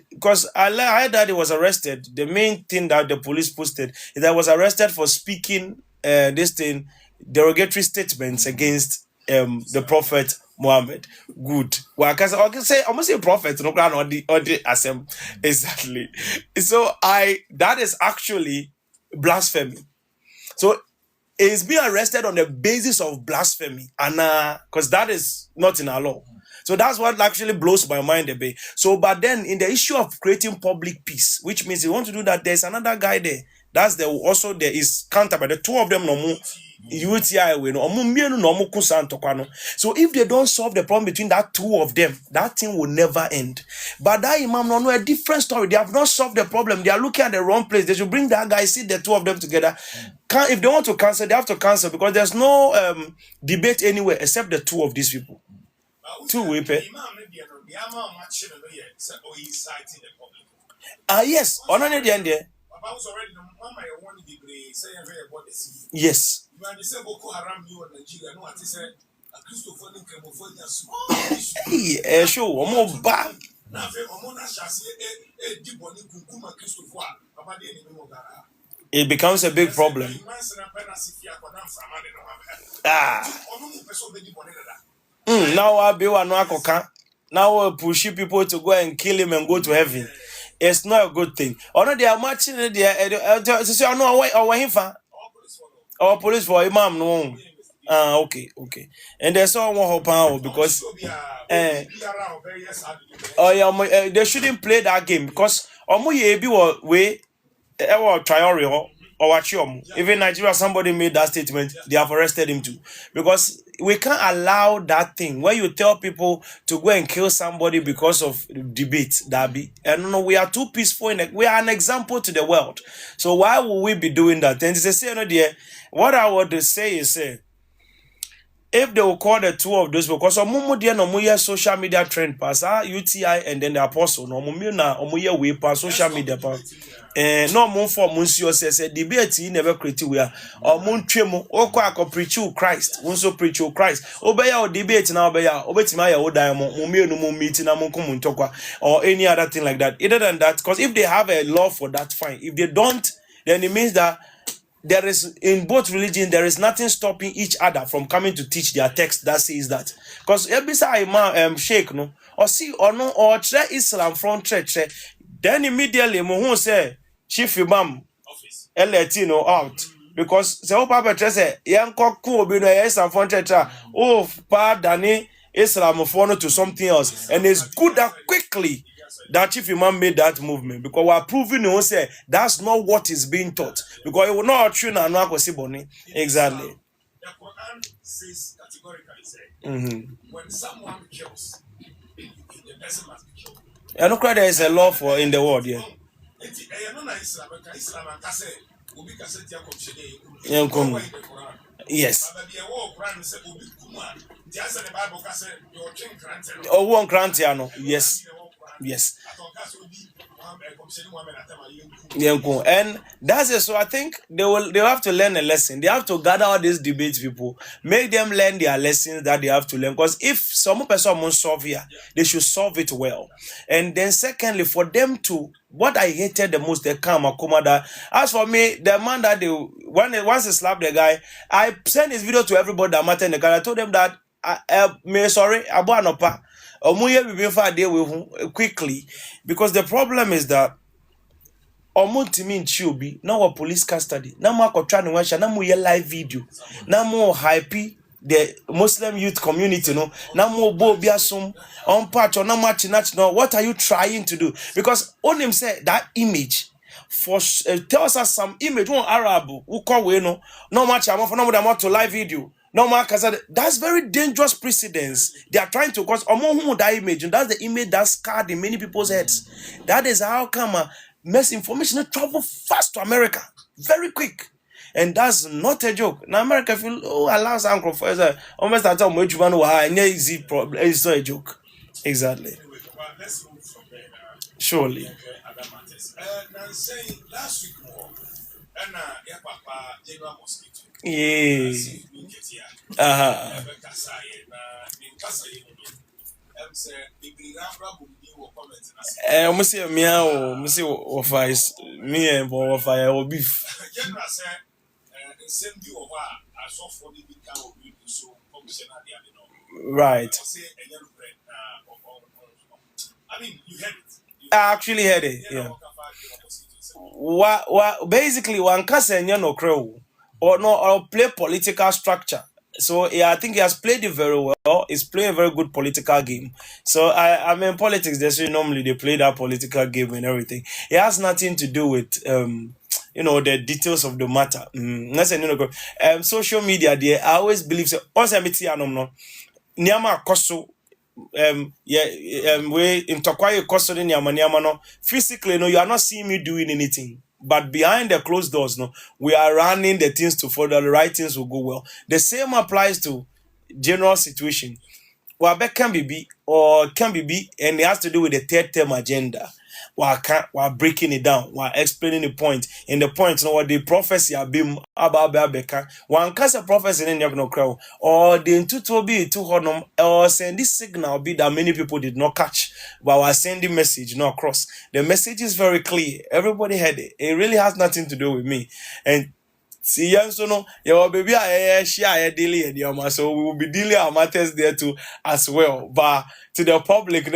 because I heard that he was arrested. The main thing that the police posted is that he was arrested for speaking derogatory statements against the prophet Muhammad. Good. Well, I can say almost a prophet, no or the assembly. Exactly. So that is actually blasphemy. So is being arrested on the basis of blasphemy, and because that is not in our law. So that's what actually blows my mind a bit. So, but then in the issue of creating public peace, which means you want to do that, there's another guy there. That's also there is counter by the two of them no more. UTI we no so if they don't solve the problem between that two of them, that thing will never end. But that imam no a different story. They have not solved the problem. They are looking at the wrong place. They should bring that guy, sit the two of them together. If they want to cancel, they have to cancel because there's no debate anywhere except the two of these people. Two way pay. Yes, on the end there. Yes. Hey, show one more back. It becomes a big problem. Now I'll be one now we'll push people to go and kill him and go to heaven. It's not a good thing. They are marching there. So I know our police for imam no. Okay. And there's someone who power because they shouldn't play that game because we trial or watch even Nigeria, somebody made that statement, they have arrested him too. Because we can't allow that thing where you tell people to go and kill somebody because of debate. And no, we are too peaceful. We are an example to the world. So why would we be doing that? And what I would say is, if they will call the two of those, because no social media trend pass UTI and then the apostle no we pass social media pass no more for monsieur says debate never create we are or moon tremo or preach Christ so preach Christ obey our debate now obey diamond meeting or any other thing like that. Other than that, because if they have a law for that, fine. If they don't, then it means that there is, in both religions, there is nothing stopping each other from coming to teach their text that says that. Because every time sheikh no or see or no or try Islam from church, then immediately Muhu say chief imam Latino out. Because the whole papa say young cool be no Islam from church pardon Islam to something else. And it's good that quickly that chief imam made that movement because we're proving you say that's not what is being taught because it will not tune and not exactly. The Quran says categorically when someone kills, the person must be killed. I don't cry there is a law for in the world, yeah. Yes. Oh, one Grantiano. Yes. And that's it. So I think they have to learn a lesson. They have to gather all these debate people, make them learn their lessons that they have to learn. Because if some person won't solve here, they should solve it well. And then secondly, for them to, what I hated the most, they come that. As for me, the man that once they slap the guy, I sent his video to everybody that mattered in the car. I told them that quickly, because the problem is that now police custody now more trying to watch now more live video now more hype the Muslim youth community now more bobiasum on patch or now much no. What are you trying to do? Because on him said that image for tells us some image one Arab who call we no much I'm for no to live video. No, that's very dangerous precedence. They are trying to cause that image, and that's the image that scarred in many people's heads. That is how come misinformation travel fast to America, very quick, and that's not a joke. Now America feel allows uncle for almost at all much one easy problem. It's not a joke, exactly. Anyway, well, let's move from there. Surely. Now saying last week more, and yeah, Papa General Mosquito. Yeah. Must say me and fire or beef. General said, send you over. I saw for the big cow so commissioner the other. Right. I mean, you heard it. I actually heard it. Yeah. Basically, one can no crow or no or play political structure. So yeah, I think he has played it very well. He's playing a very good political game. So I mean politics, they say normally they play that political game and everything. It has nothing to do with the details of the matter. That's social media there. I always believe so. Also, no. Niama koso we in Tokwayo custody no physically no, you are not seeing me doing anything, but behind the closed doors no, we are running the things to follow the right things will go well. The same applies to general situation. Wabe can be, and it has to do with the third term agenda. While breaking it down, while explaining the point, and the point, what the prophecy have been about Beka. One cast a prophecy in the crowd, or the intuitive be to honor, or send this signal be that many people did not catch, but was sending message not across. The message is very clear. Everybody had it. It really has nothing to do with me. And see, so no, your baby, I share daily and your so we will be dealing our matters there too as well. But to the public,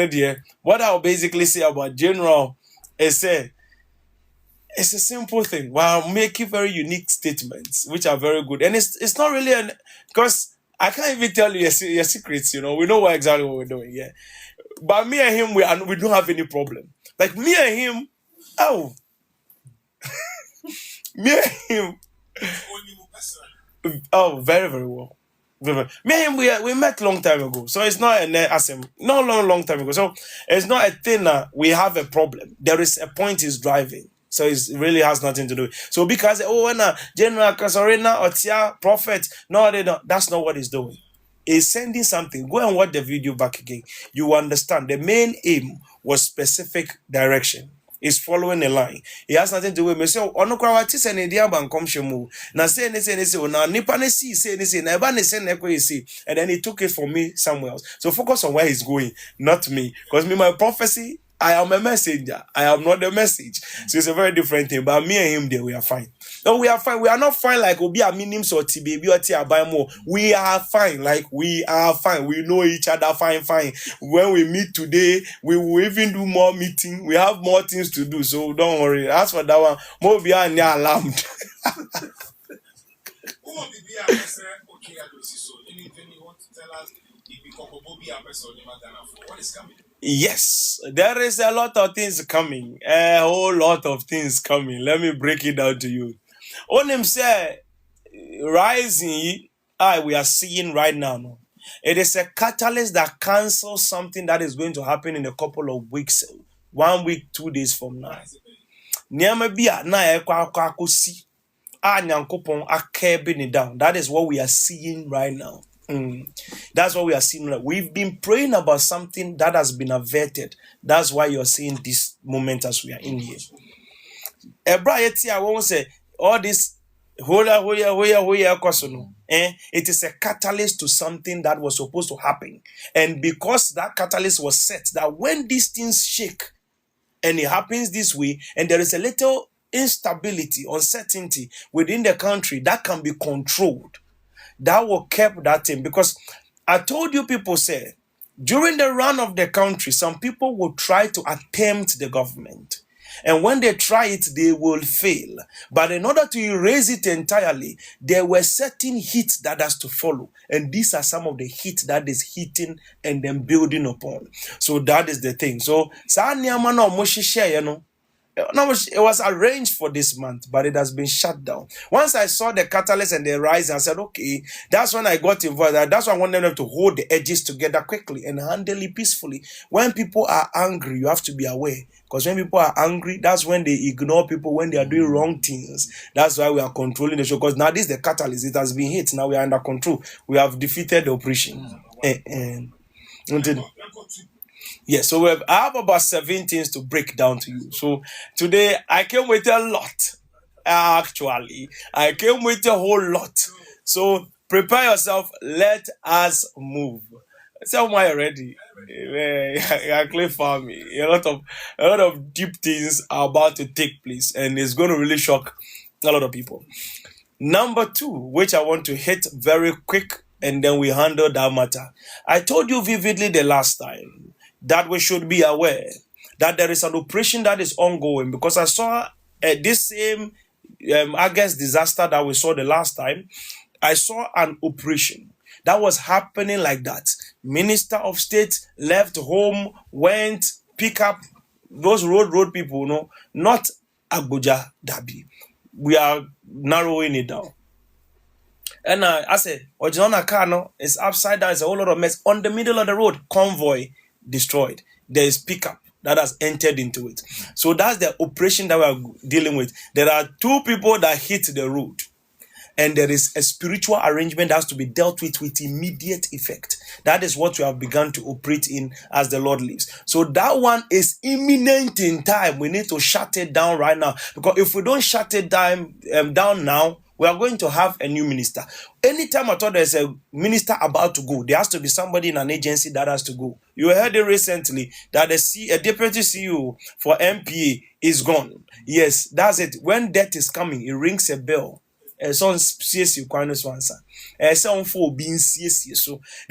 what I'll basically say about general is it's a simple thing. While making very unique statements, which are very good, and it's not really because I can't even tell you your secrets. We know exactly what we're doing. Yeah, but me and him, we don't have any problem. Like me and him, oh, me and him. Oh, very, very well. Me and him, we met long time ago. So it's not long time ago. So it's not a thing that we have a problem. There is a point he's driving. So it really has nothing to do. So because when a general Kasarina or Tia prophet, no, they don't. That's not what he's doing. He's sending something. Go and watch the video back again. You understand the main aim was specific direction. Is following a line. It has nothing to do with me. So, ono kwa wati se ne dia ban komshemu. Na say na nipa ne say na eba ne say na ekwe see. And then he took it from me somewhere else. So focus on where he's going, not me. Because me, my prophecy, I am a messenger. I am not the message. So it's a very different thing. But me and him there, we are fine. No, we are fine. We are not fine like Obi Aminim or Baby or Tia buy more. We are fine. Like we are fine. We know each other fine. When we meet today, we will even do more meeting. We have more things to do. So don't worry. As for that one, more be alarmed. What is coming? Yes, there is a lot of things coming. A whole lot of things coming. Let me break it down to you. On him say, rising, we are seeing right now. No? It is a catalyst that cancels something that is going to happen in a couple of weeks. 1 week, 2 days from now. That is what we are seeing right now. That's what we are seeing. We've been praying about something that has been averted. That's why you're seeing this moment as we are in here. I won't say all this. It is a catalyst to something that was supposed to happen. And because that catalyst was set, that when these things shake and it happens this way, and there is a little instability, uncertainty within the country that can be controlled. That will keep that thing. Because I told you, people say, during the run of the country, some people will try to attempt the government. And when they try it, they will fail. But in order to erase it entirely, there were certain hits that has to follow. And these are some of the hits that is hitting and then building upon. So that is the thing. So, it was arranged for this month, but it has been shut down. Once I saw the catalyst and the rise, I said, okay, that's when I got involved. That's why I wanted them to hold the edges together quickly and handle it peacefully. When people are angry, you have to be aware. Because when people are angry, that's when they ignore people when they are doing wrong things. That's why we are controlling the show. Because now this is the catalyst. It has been hit. Now we are under control. We have defeated the oppression. Yes, so I have about 7 things to break down to you. So today I came with a lot. Actually, I came with a whole lot. So prepare yourself. Let us move. So am I ready? I clear for me. A lot of deep things are about to take place, and it's going to really shock a lot of people. Number 2, which I want to hit very quick, and then we handle that matter. I told you vividly the last time that we should be aware that there is an operation that is ongoing, because I saw this same August disaster that we saw the last time. I saw an operation that was happening like that. Minister of State left home, went pick up those road people, not Abuja Dabi. We are narrowing it down. And I said, Ojinona car no, it's upside down, it's a whole lot of mess. On the middle of the road, convoy destroyed. There is pickup that has entered into it. So that's the operation that we are dealing with. There are two people that hit the road, and there is a spiritual arrangement that has to be dealt with immediate effect. That is what we have begun to operate in as the Lord lives. So that one is imminent in time. We need to shut it down right now, because if we don't shut it down now, we are going to have a new minister. Anytime I thought there's a minister about to go, there has to be somebody in an agency that has to go. You heard it recently that a deputy CEO for MPA is gone. Yes, that's it. When death is coming, it rings a bell. So there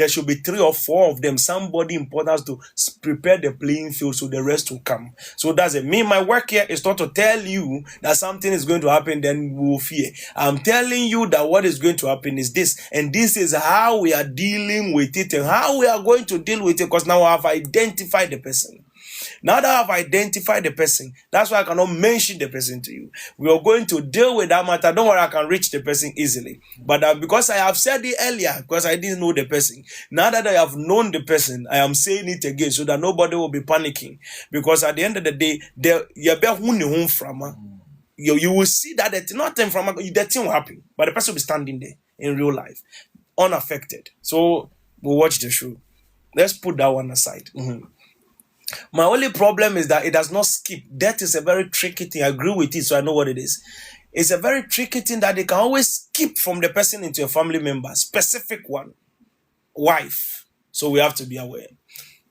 should be 3 or 4 of them, somebody important to prepare the playing field so the rest will come. So that's it. My work here is not to tell you that something is going to happen, then we will fear. I'm telling you that what is going to happen is this, and this is how we are dealing with it and how we are going to deal with it, because now I have identified the person. Now that I've identified the person, that's why I cannot mention the person to you. We are going to deal with that matter. Don't worry, I can reach the person easily. But because I have said it earlier, because I didn't know the person, now that I have known the person, I am saying it again so that nobody will be panicking. Because at the end of the day, you will see that nothing from the thing will happen, but the person will be standing there in real life, unaffected. So we'll watch the show. Let's put that one aside. My only problem is that it does not skip. Death is a very tricky thing. I agree with it, so I know what it is. It's a very tricky thing that they can always skip from the person into a family member, specific one, wife. So we have to be aware.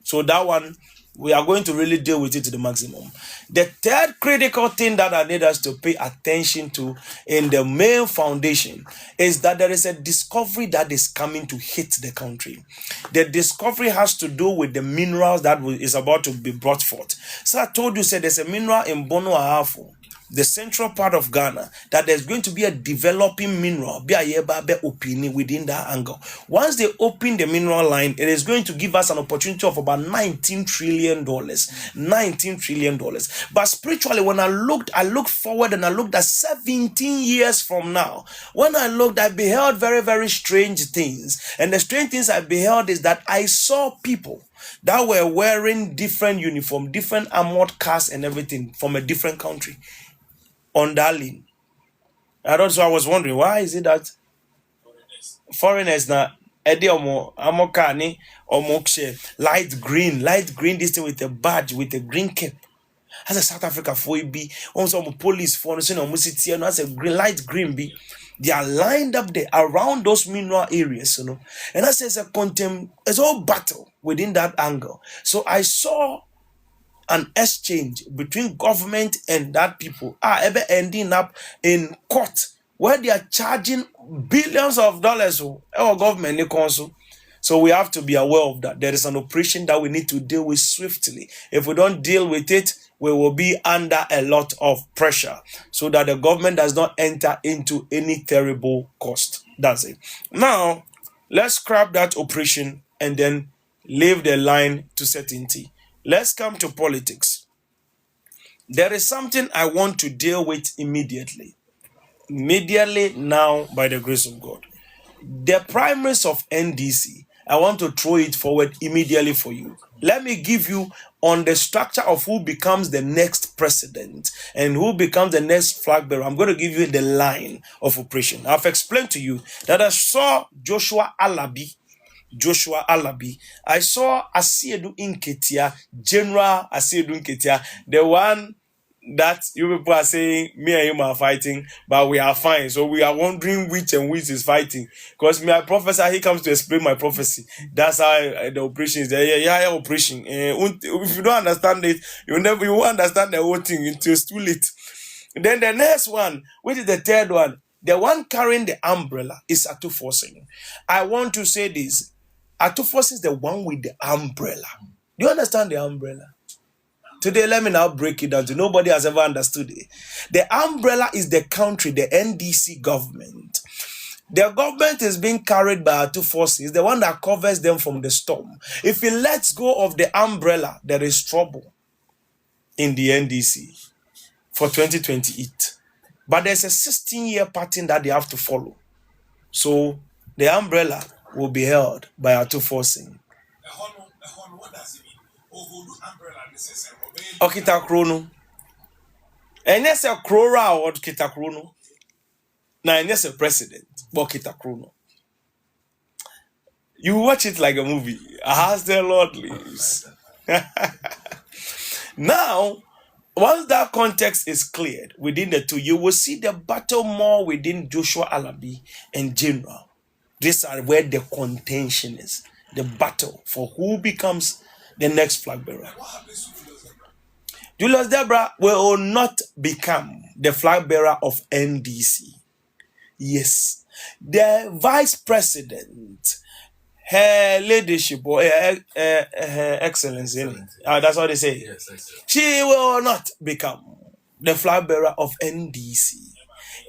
So that one, we are going to really deal with it to the maximum. The third critical thing that I need us to pay attention to in the main foundation is that there is a discovery that is coming to hit the country. The discovery has to do with the minerals that is about to be brought forth. So I told you, said there's a mineral in Bono Ahafo, the central part of Ghana, that there's going to be a developing mineral within that angle. Once they open the mineral line, it is going to give us an opportunity of about $19 trillion. $19 trillion. But spiritually, when I looked forward and I looked at 17 years from now. When I looked, I beheld very, very strange things. And the strange things I beheld is that I saw people that were wearing different uniform, different armored cars and everything from a different country on that lane. And also I was wondering, why is it that foreigners now light green this thing with a badge, with a green cap? As a South Africa for be on some police for as a green, light green be. They are lined up there around those mineral areas, and that says it's all battle within that angle. So I saw an exchange between government and that people are ever ending up in court where they are charging billions of dollars our government council. So we have to be aware of that. There is an operation that we need to deal with swiftly. If we don't deal with it, we will be under a lot of pressure so that the government does not enter into any terrible cost. That's it. Now, let's scrap that operation and then leave the line to certainty. Let's come to politics. There is something I want to deal with immediately. Immediately now, by the grace of God. The primaries of NDC, I want to throw it forward immediately for you. Let me give you on the structure of who becomes the next president and who becomes the next flag bearer. I'm going to give you the line of operation. I've explained to you that I saw Joshua Alabi. I saw Asiedu Nketia, General Asiedu Nketia, the one that you people are saying me and him are fighting, but we are fine. So we are wondering which is fighting. Because my professor, he comes to explain my prophecy. That's how the operation is there. Yeah, operation. If you don't understand it, you won't understand the whole thing until it's too late. Then the next one, which is the third one, The one carrying the umbrella is Atufosin. I want to say this. Atufosin is the one with the umbrella. Do you understand the umbrella? Today, let me now break it down to nobody has ever understood it. The umbrella is the country, the NDC government. The government is being carried by our two forces, the one that covers them from the storm. If it lets go of the umbrella, there is trouble in the NDC for 2028. But there's a 16-year pattern that they have to follow. So the umbrella will be held by our two forces. What does it mean? Okita Krono. And yes, a Krora or Kita Krono. Now, and yes, a president, but Kita Krono. You watch it like a movie. As the Lord lives. Now, once that context is cleared within the two, you will see the battle more within Joshua Alabi and General. These are where the contention is. The battle for who becomes the next flag bearer. Julius Debra will not become the flag bearer of NDC. Yes. The vice president, her ladyship or her excellency, that's what they say. Yes, she will not become the flag bearer of NDC.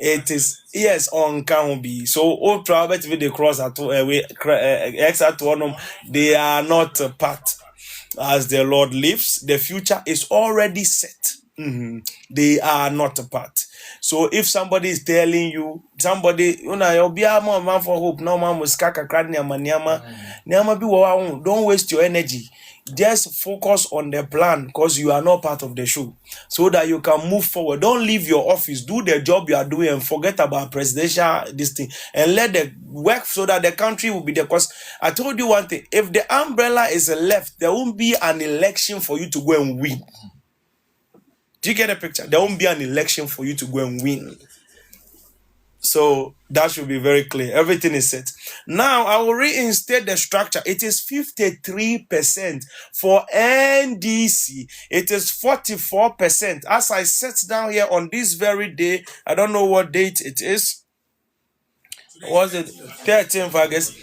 It is, yes, on Kahubi. So, all travel with the cross at X at one, they are not part. As the Lord lives, the future is already set. They are not a part. So if somebody is telling you, you'll be a man for hope, no man will skaka don't waste your energy. Just focus on the plan because you are not part of the show so that you can move forward. Don't leave your office. Do the job you are doing and forget about presidential this thing and let the work so that the country will be there. Because I told you one thing, if the umbrella is left, there won't be an election for you to go and win. Do you get a picture? There won't be an election for you to go and win. So that should be very clear. Everything is set. Now I will reinstate the structure. It is 53% for NDC. It is 44%. As I sat down here on this very day, I don't know what date it is. Was it 13th August?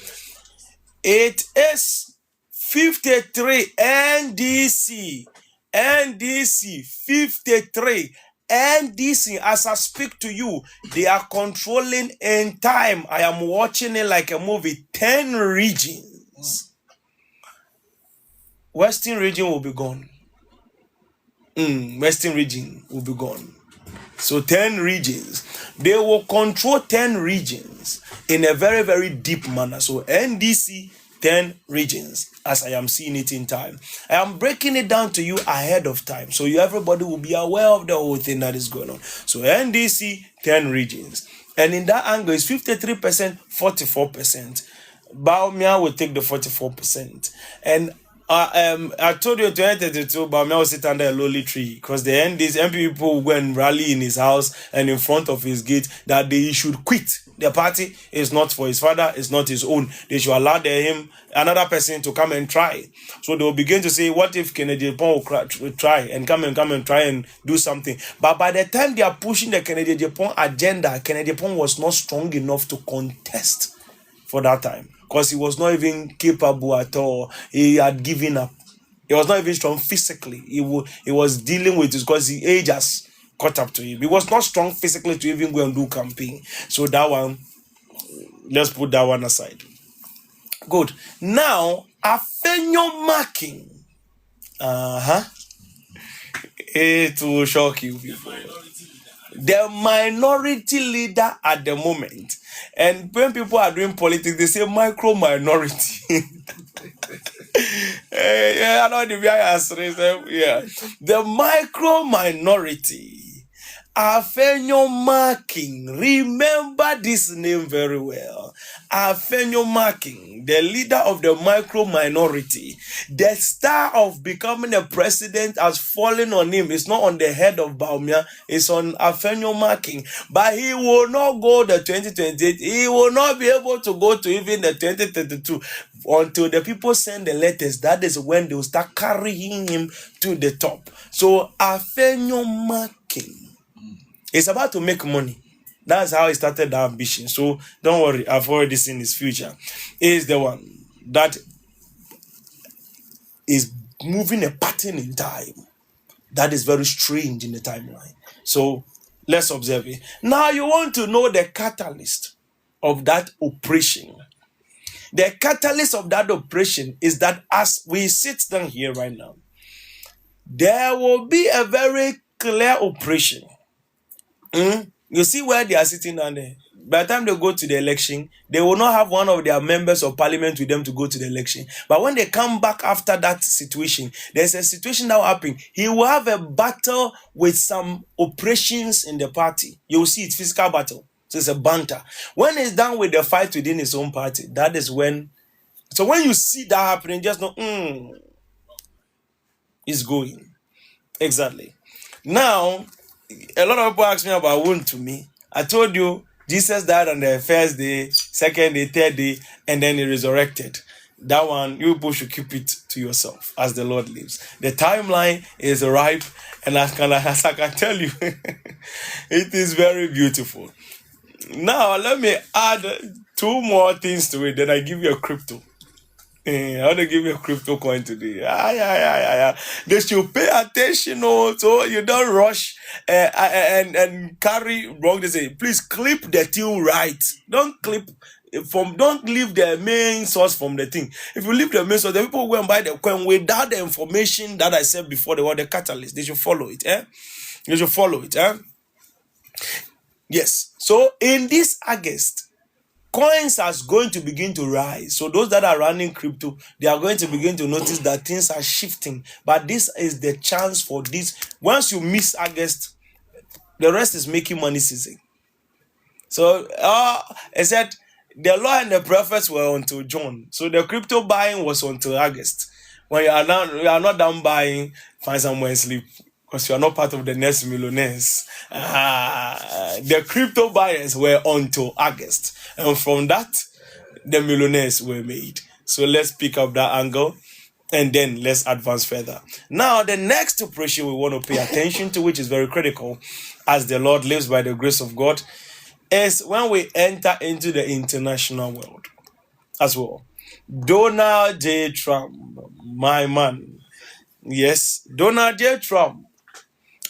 It is 53 NDC. NDC 53. NDC, as I speak to you, they are controlling in time. I am watching it like a movie. 10 regions. Western region will be gone. Western region will be gone. So 10 regions. They will control 10 regions in a very, very deep manner. So NDC, 10 regions, as I am seeing it in time. I am breaking it down to you ahead of time, so everybody will be aware of the whole thing that is going on. So NDC, 10 regions. And in that angle, it's 53%, 44%. Baumia will take the 44%. And I told you in 2032, Baumia will sit under a lowly tree because the NDC people will go and rally in his house and in front of his gate that they should quit. The party is not for his father, it's not his own. They should allow him, another person, to come and try. So they will begin to say, what if Kennedy Japan will try and come and try and do something? But by the time they are pushing the Kennedy Japan agenda, Kennedy Japan was not strong enough to contest for that time because he was not even capable at all. He had given up. He was not even strong physically. He was dealing with it because his age has caught up to him. He was not strong physically to even go and do campaign. So that one, let's put that one aside. Good. Now, Afenyo marking. It will shock you people. The minority leader at the moment. And when people are doing politics, they say micro minority. I know the micro minority. Afenyo marking. Remember this name very well. Afenyo marking, the leader of the micro minority. The star of becoming a president has fallen on him. It's not on the head of Baumia. It's on Afenyo marking. But he will not go the 2028. He will not be able to go to even the 2032 until the people send the letters. That is when they will start carrying him to the top. So Afenyo marking. It's about to make money. That's how he started the ambition. So don't worry, I've already seen his future. He is the one that is moving a pattern in time that is very strange in the timeline. So let's observe it. Now you want to know the catalyst of that operation. The catalyst of that operation is that as we sit down here right now, there will be a very clear operation. You see where they are sitting down there. By the time they go to the election, they will not have one of their members of parliament with them to go to the election. But when they come back after that situation, there's a situation that will happen. He will have a battle with some operations in the party. You will see it's physical battle. So it's a banter. When he's done with the fight within his own party, that is when. So when you see that happening, just know, it's going. Exactly. Now, a lot of people ask me about wound to me. I told you Jesus died on the first day, second day, third day, and then he resurrected. That one, you people should keep it to yourself as the Lord lives. The timeline is ripe, and as I can tell you, it is very beautiful. Now, let me add 2 more things to it, then I give you a crypto. I want to give you a crypto coin today. They should pay attention, so you don't rush and carry wrong. They say, please clip the thing right. Don't leave the main source from the thing. If you leave the main source, the people go and buy the coin without the information that I said before. They want the catalyst. They should follow it. They should follow it. Yes. So in this August, coins are going to begin to rise. So those that are running crypto, they are going to begin to notice that things are shifting. But this is the chance for this. Once you miss August, the rest is making money season. So I said the law and the prophets were until June. So the crypto buying was until August. When you are not done buying, find somewhere and sleep. Because you are not part of the next millionaires. The crypto buyers were until August. And from that, the millionaires were made. So let's pick up that angle and then let's advance further. Now, the next operation we want to pay attention to, which is very critical as the Lord lives by the grace of God, is when we enter into the international world as well. Donald J. Trump, my man. Yes, Donald J. Trump.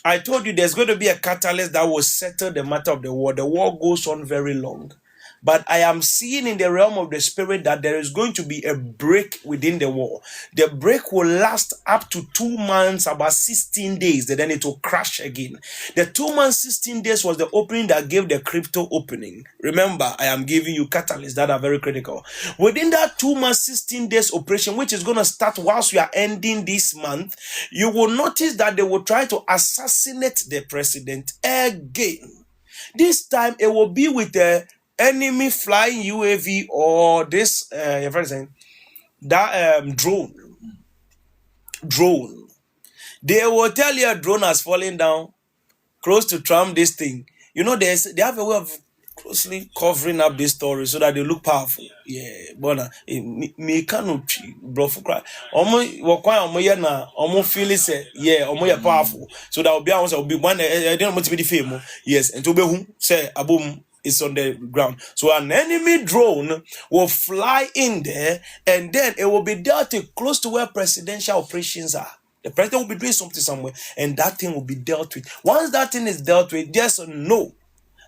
I told you there's going to be a catalyst that will settle the matter of the war. The war goes on very long. But I am seeing in the realm of the spirit that there is going to be a break within the war. The break will last up to 2 months, about 16 days, and then it will crash again. The 2 months, 16 days was the opening that gave the crypto opening. Remember, I am giving you catalysts that are very critical. Within that 2 months, 16 days operation, which is going to start whilst we are ending this month, you will notice that they will try to assassinate the president again. This time, it will be with the enemy flying UAV or this drone. They will tell you a drone has fallen down close to Trump. This thing, they have a way of closely covering up this story so that they look powerful. Yeah, but me cannot bro for cry. Omo feel say yeah, omo powerful. So that will be one. I don't want to be the fame. Yes, and to be who say abum is on the ground. So an enemy drone will fly in there, and then it will be dealt with close to where presidential operations are. The president will be doing something somewhere, and that thing will be dealt with. Once that thing is dealt with, just know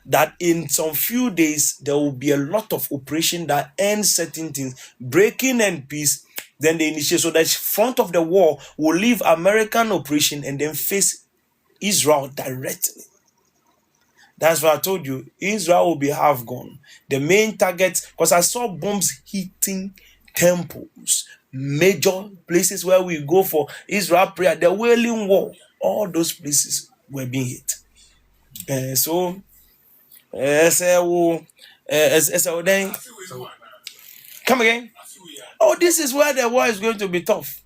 that in some few days, there will be a lot of operation that ends certain things, breaking and peace. Then they initiate. So that front of the war will leave American operation and then face Israel directly. That's why I told you, Israel will be half gone. The main target, because I saw bombs hitting temples, major places where we go for Israel prayer, the Wailing Wall, all those places were being hit. Then come again. Oh, this is where the war is going to be tough.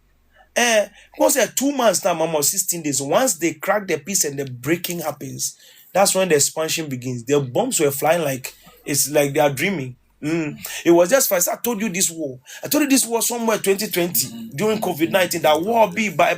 Because 2 months time, almost 16 days. Once they crack the peace and the breaking happens, that's when the expansion begins. The bombs were flying like it's like they are dreaming. It was just first. I told you this war. I told you this war somewhere 2020. during COVID-19 that war be by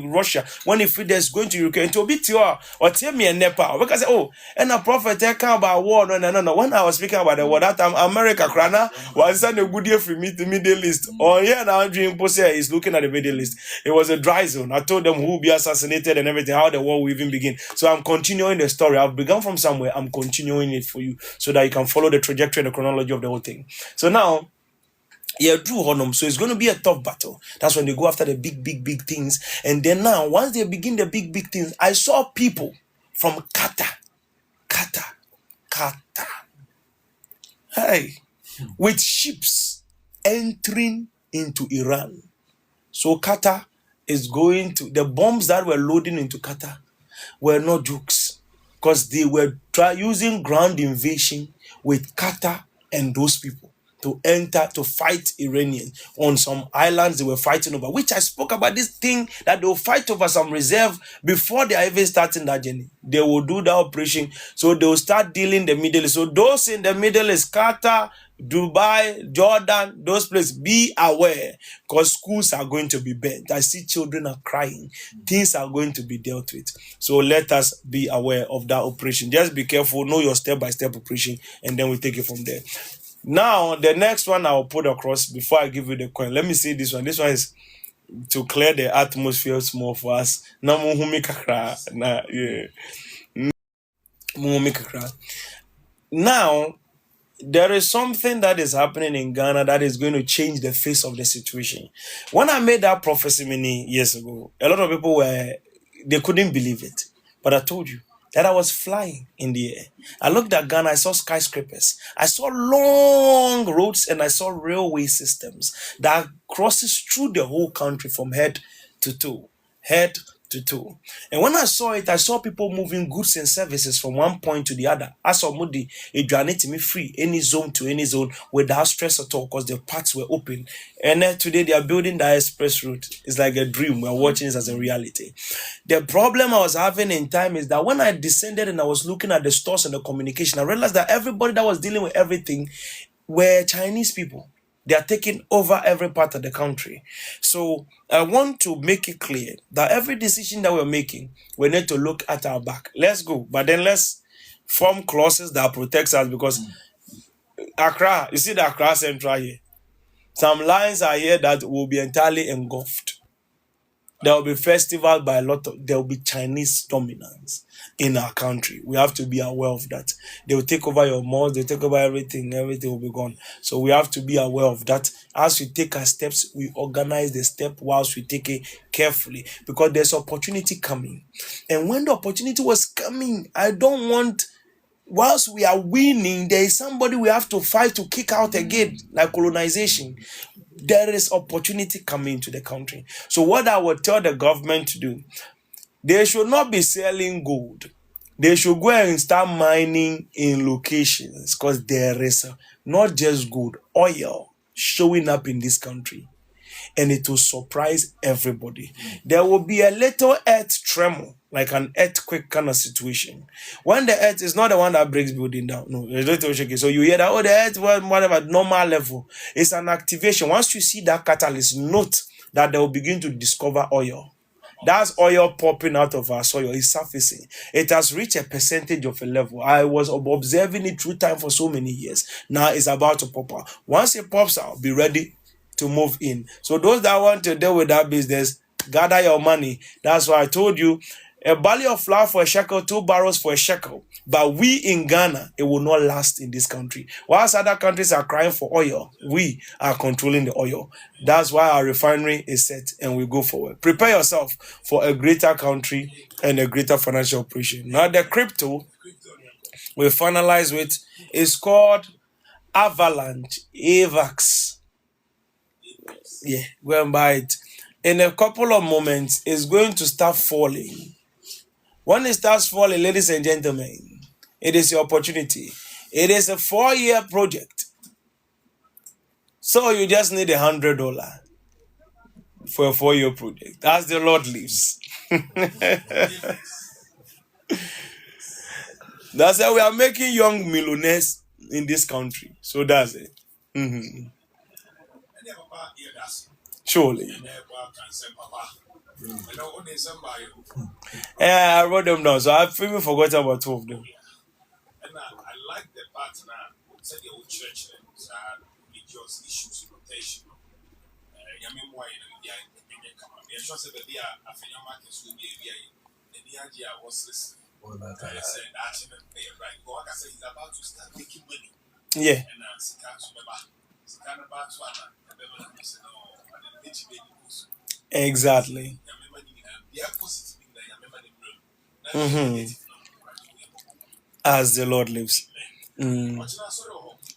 Russia when if there's going to Ukraine to be to or tell me a Nepal because oh and a prophet come about war no when I was speaking about the war that time America crana was sent a good year for me the Middle East or yeah now dream Pose is looking at the Middle East. It was a dry zone. I told them who will be assassinated and everything, how the war will even begin. So I'm continuing the story. I've begun from somewhere. I'm continuing it for you so that you can follow the trajectory and the chronology of the whole thing. So now yeah, Drew Honum. So it's going to be a tough battle. That's when they go after the big things. And then now, once they begin the big things, I saw people from Qatar, hey, with ships entering into Iran. So Qatar is going to, the bombs that were loading into Qatar were not jokes because they were using ground invasion with Qatar and those people to enter to fight Iranians on some islands they were fighting over, which I spoke about this thing that they will fight over some reserve before they are even starting that journey. They will do that operation. So they will start dealing the Middle East. So those in the Middle East, Qatar, Dubai, Jordan, those places, be aware because schools are going to be burnt. I see children are crying. Things are going to be dealt with. So let us be aware of that operation. Just be careful, know your step-by-step operation, and then we take it from there. Now, the next one I'll put across before I give you the coin. Let me see this one. This one is to clear the atmosphere small for us. Now, there is something that is happening in Ghana that is going to change the face of the situation. When I made that prophecy many years ago, a lot of people they couldn't believe it. But I told you that I was flying in the air. I looked at Ghana, I saw skyscrapers. I saw long roads and I saw railway systems that crosses through the whole country from head to toe. And when I saw it, I saw people moving goods and services from one point to the other. I saw Moody, it me free, any zone to any zone without stress at all because the paths were open. And then today they are building the express route. It's like a dream. We're watching this as a reality. The problem I was having in time is that when I descended and I was looking at the stores and the communication, I realized that everybody that was dealing with everything were Chinese people. They are taking over every part of the country. So I want to make it clear that every decision that we're making, we need to look at our back. Let's go. But then let's form clauses that protects us because Accra, you see the Accra Central here. Some lines are here that will be entirely engulfed. There will be festival by there will be Chinese dominance in our country. We have to be aware of that. They will take over your malls, they'll take over everything will be gone. So we have to be aware of that. As we take our steps, we organize the step whilst we take it carefully because there's opportunity coming. And when the opportunity was coming, I don't want, whilst we are winning, there is somebody we have to fight to kick out again, like colonization. There is opportunity coming to the country. So what I would tell the government to do, they should not be selling gold. They should go and start mining in locations because there is not just gold, oil showing up in this country. And it will surprise everybody. There will be a little earth tremor, like an earthquake kind of situation. When the earth is not the one that breaks building down. No, it's a little shaky. So you hear that, the earth, whatever, normal level. It's an activation. Once you see that catalyst, note that they will begin to discover oil. That's oil popping out of our soil. It's surfacing. It has reached a percentage of a level. I was observing it through time for so many years. Now it's about to pop out. Once it pops out, be ready to move in. So those that want to deal with that business, gather your money. That's why I told you, a barley of flour for a shekel, 2 barrels for a shekel. But we in Ghana, it will not last in this country. Whilst other countries are crying for oil, we are controlling the oil. That's why our refinery is set and we go forward. Prepare yourself for a greater country and a greater financial operation. Now the crypto we finalize with is called Avalanche, AVAX. Yeah, go and buy it. In a couple of moments, it's going to start falling. When it starts falling, ladies and gentlemen, it is your opportunity. It is a 4-year project. So you just need $100 for a 4-year project. As the Lord lives. That's how we are making young millionaires in this country. So that's it. Surely. Yeah, I wrote them down, so I've even forgotten about 2 of them. And I like the part now, said the old church, religious issues, rotation. Yamimwa, the assurance that they are a markets will be the Adjei was listening. I said, right, God, I said, he's about to start making money. Yeah. And I can't remember. Kind of bad one. I said, no, I didn't make it. Exactly. The opposite thing that I remember the As the Lord lives.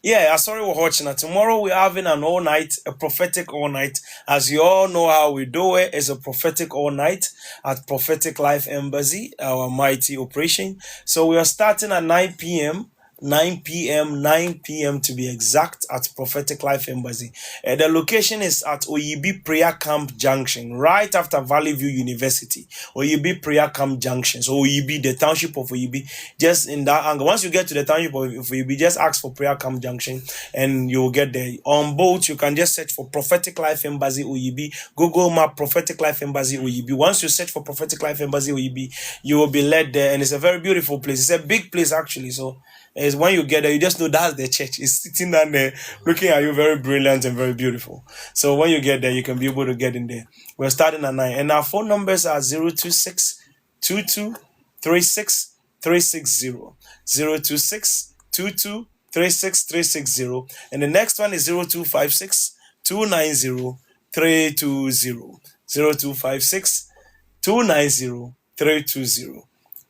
Yeah, sorry we're watching. Tomorrow we're having an all night, a prophetic all night. As you all know how we do it, it's a prophetic all night at Prophetic Life Embassy, our mighty operation. So we are starting at 9 p.m. 9 p.m. to be exact at Prophetic Life Embassy. The location is at Oyibi Prayer Camp Junction, right after Valley View University. Oyibi Prayer Camp Junction. So Oyibi, the township of Oyibi, just in that angle. Once you get to the township of Oyibi, just ask for Prayer Camp Junction and you'll get there. On both, you can just search for Prophetic Life Embassy Oyibi. Google map Prophetic Life Embassy Oyibi. Once you search for Prophetic Life Embassy Oyibi, you will be led there, and it's a very beautiful place. It's a big place actually. So is when you get there, you just know that's the church. It's sitting down there looking at you, very brilliant and very beautiful. So when you get there, you can be able to get in there. We're starting at 9. And our phone numbers are 026 22 36 360. 026 22 36 360. And the next one is 0256 290 320. 0256 290 320.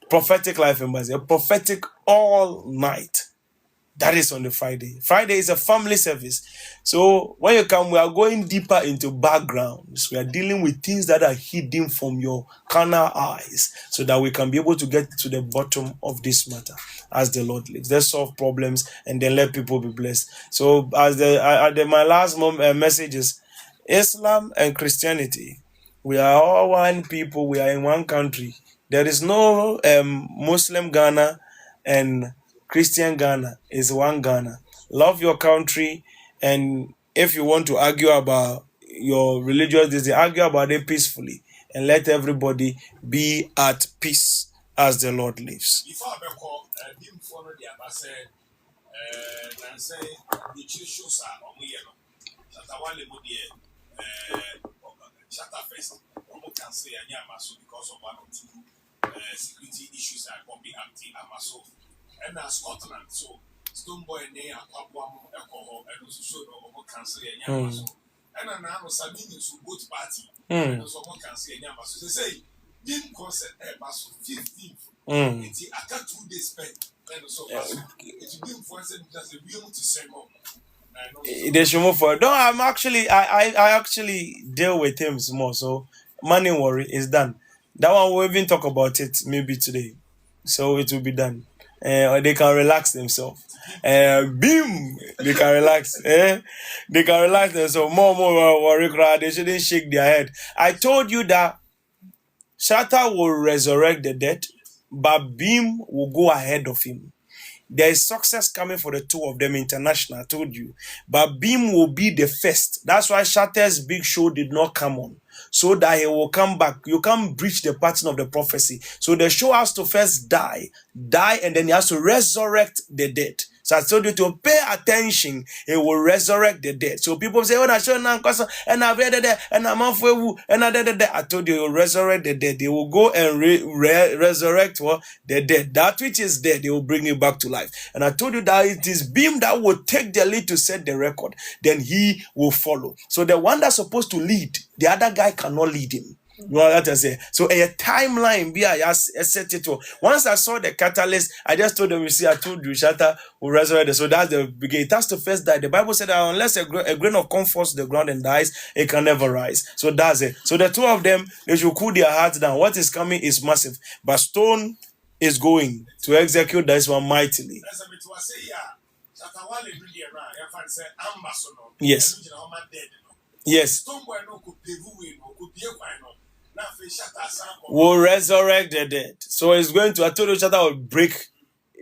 Prophetic Life Embassy, a prophetic all night. That is on the Friday. Friday is a family service. So when you come, we are going deeper into backgrounds. We are dealing with things that are hidden from your carnal eyes so that we can be able to get to the bottom of this matter as the Lord lives. Let's solve problems and then let people be blessed. So as my last message is Islam and Christianity. We are all one people. We are in one country. There is no Muslim Ghana and Christian Ghana. It's one Ghana. Love your country, and if you want to argue about your religious disease, argue about it peacefully, and let everybody be at peace as the Lord lives. Before I call, because of 1 or 2 security issues are popping up and Scotland. So Stoneboy and they are alcohol and also show no cancel and and now some meetings with both party and also cancel and so they say dim concert mass 15th. It's a 2 days spent and so it's been for us just a real to say more. They should move forward. No, I'm actually I actually deal with him more, so money worry is done. That one we'll even talk about it maybe today, so it will be done. They can relax themselves. Beam, they can relax. They can relax themselves. More worry crowd. They shouldn't shake their head. I told you that Shatta will resurrect the dead, but Beam will go ahead of him. There is success coming for the 2 of them international, I told you. But Beam will be the first. That's why Shatta's big show did not come on. So that he will come back. You can't breach the pattern of the prophecy. So the show has to first die, and then he has to resurrect the dead. So I told you to pay attention. He will resurrect the dead. So people say, "Oh, I show now, and I read it, and I'm off and I told you, he will resurrect the dead. They will go and resurrect what the dead. That which is dead, they will bring it back to life. And I told you that it is Beam that will take the lead to set the record. Then he will follow. So the one that's supposed to lead, the other guy cannot lead him. You know what I say? So a timeline be I set it to. Once I saw the catalyst, I just told them, you see, I told you Shatta will resurrect. So that's the beginning. It has to first die. The Bible said that unless a grain of corn falls to the ground and dies, it can never rise. So that's it. So the 2 of them, they should cool their hearts down. What is coming is massive. But Stone is going to execute this one mightily. Yes. Yes. Will resurrect the dead. So it's going to, I told you, Shatta will break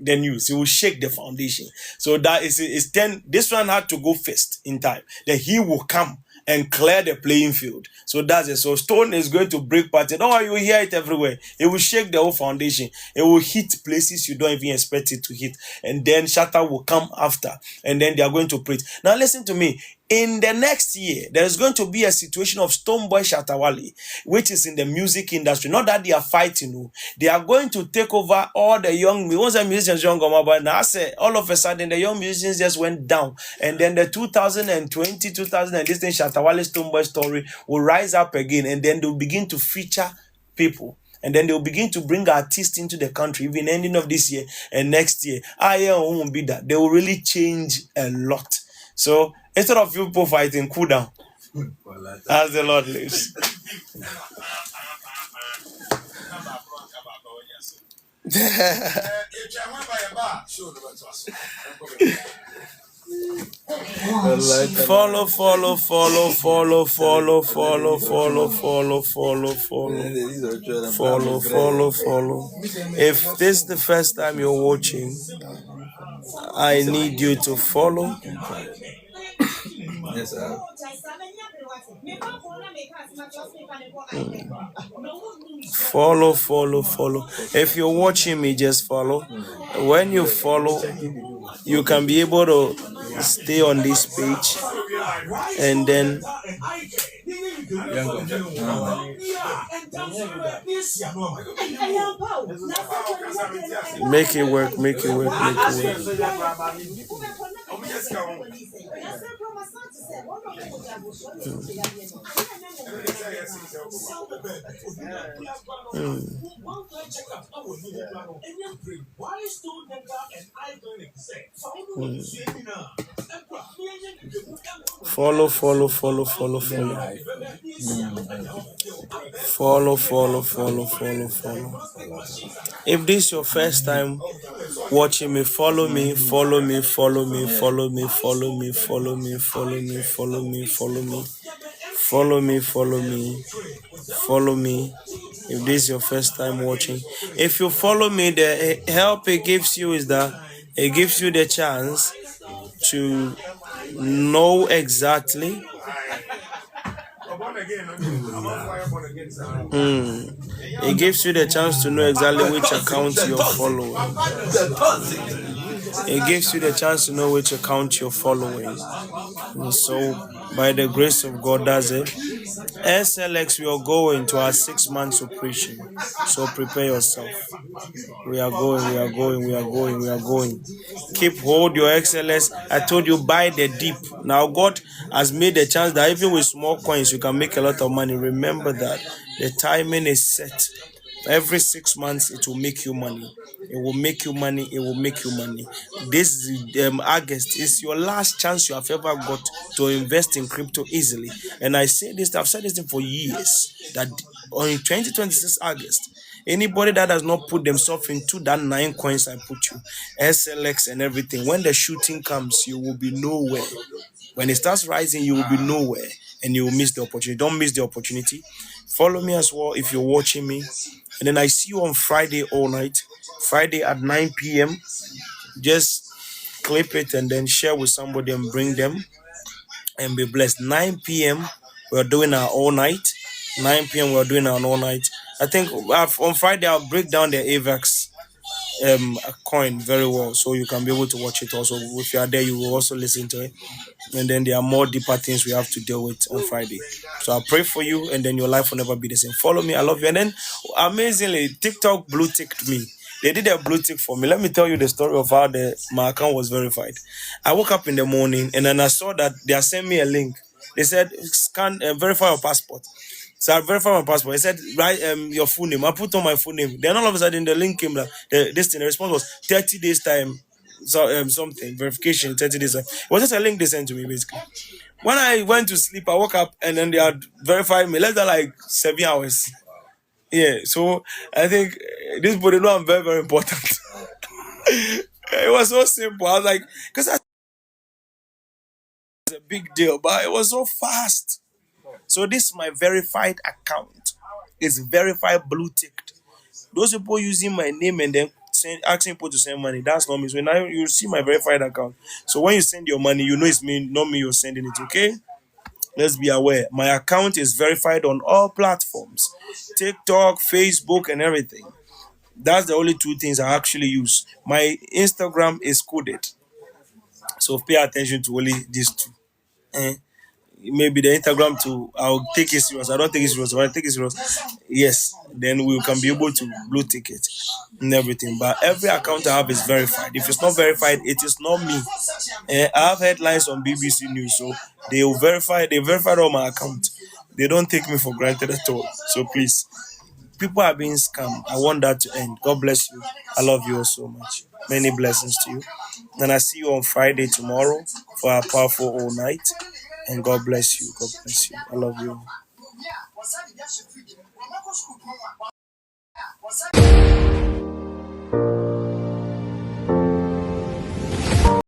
the news. He will shake the foundation. So that is 10. This one had to go first in time. Then he will come and clear the playing field. So that's it. So stone is going to break pattern. Don't worry, you will hear it everywhere. It will shake the whole foundation. It will hit places you don't even expect it to hit. And then shatter will come after. And then they are going to preach. Now listen to me. In the next year, there is going to be a situation of Stoneboy Shatawale, which is in the music industry. Not that they are fighting, no. They are going to take over all the young, once the musicians young, but now I say all of a sudden the young musicians just went down. And then the 2020, 2000 and this thing, Shatawale Stoneboy story will rise up again, and then they'll begin to feature people. And then they'll begin to bring artists into the country, even ending of this year and next year. Won't be that. They will really change a lot. So instead of people fighting, cool down. As the Lord lives. Follow. If this is the first time you're watching, I need you to follow. Yes, sir. Follow. If you're watching me, just follow. When you follow, you can be able to stay on this page and then make it work. Follow. If this is your first time watching me, follow me. If this is your first time watching, if you follow me, the help it gives you is that it gives you the chance to know exactly. It gives you the chance to know exactly which account you're following. It gives you the chance to know which account you're following. And so, by the grace of God, that's it. SLX, we are going to our 6 months operation. So prepare yourself. We are going. Keep hold your XLS. I told you, buy the deep. Now God has made a chance that even with small coins, you can make a lot of money. Remember that the timing is set. Every 6 months, it will make you money. It will make you money. This August is your last chance you have ever got to invest in crypto easily. And I say this, I've said this thing for years, that on 2026 August, anybody that does not put themselves into that 9 coins I put you, SLX and everything, when the shooting comes, you will be nowhere. When it starts rising, you will be nowhere and you will miss the opportunity. Don't miss the opportunity. Follow me as well if you're watching me. And then I see you on Friday all night. Friday at 9 p.m. Just clip it and then share with somebody and bring them and be blessed. 9 p.m. we're doing our all night. 9 p.m. we're doing our all night. I think on Friday I'll break down the AVAX coin very well, so you can be able to watch it also. If you are there, you will also listen to it. And then there are more deeper things we have to deal with on Friday. So I'll pray for you, and then your life will never be the same. Follow me, I love you. And then amazingly, TikTok blue ticked me. They did a blue tick for me. Let me tell you the story of how my account was verified. I woke up in the morning and then I saw that they are sending me a link. They said scan verify your passport. So I verified my passport. I said, write your full name. I put on my full name. Then all of a sudden the link came. The response was 30 days time. So something verification 30 days time. It was just a link they sent to me basically. When I went to sleep, I woke up and then they had verified me less than like 7 hours. Yeah. So I think this body know I'm very, very important. It was so simple. I was like, because it's a big deal, but it was so fast. So this is my verified account. It's verified blue ticked. Those people using my name and then asking people to send money, that's not me. So now you see my verified account. So when you send your money, you know it's me, not me you're sending it, okay? Let's be aware. My account is verified on all platforms, TikTok, Facebook, and everything. That's the only two things I actually use. My Instagram is coded, so pay attention to only these two. Eh, Maybe the Instagram too. I'll take it serious. I don't take it serious. When I take it serious, yes, then we can be able to blue tick it and everything. But every account I have is verified. If it's not verified, it is not me. I have headlines on BBC News, so they will verify. They verified all my account. They don't take me for granted at all. So please, people are being scammed. I want that to end. God bless you. I love you all so much. Many blessings to you. And I see you on Friday tomorrow for our powerful all night. And God bless you. God bless you. I love you.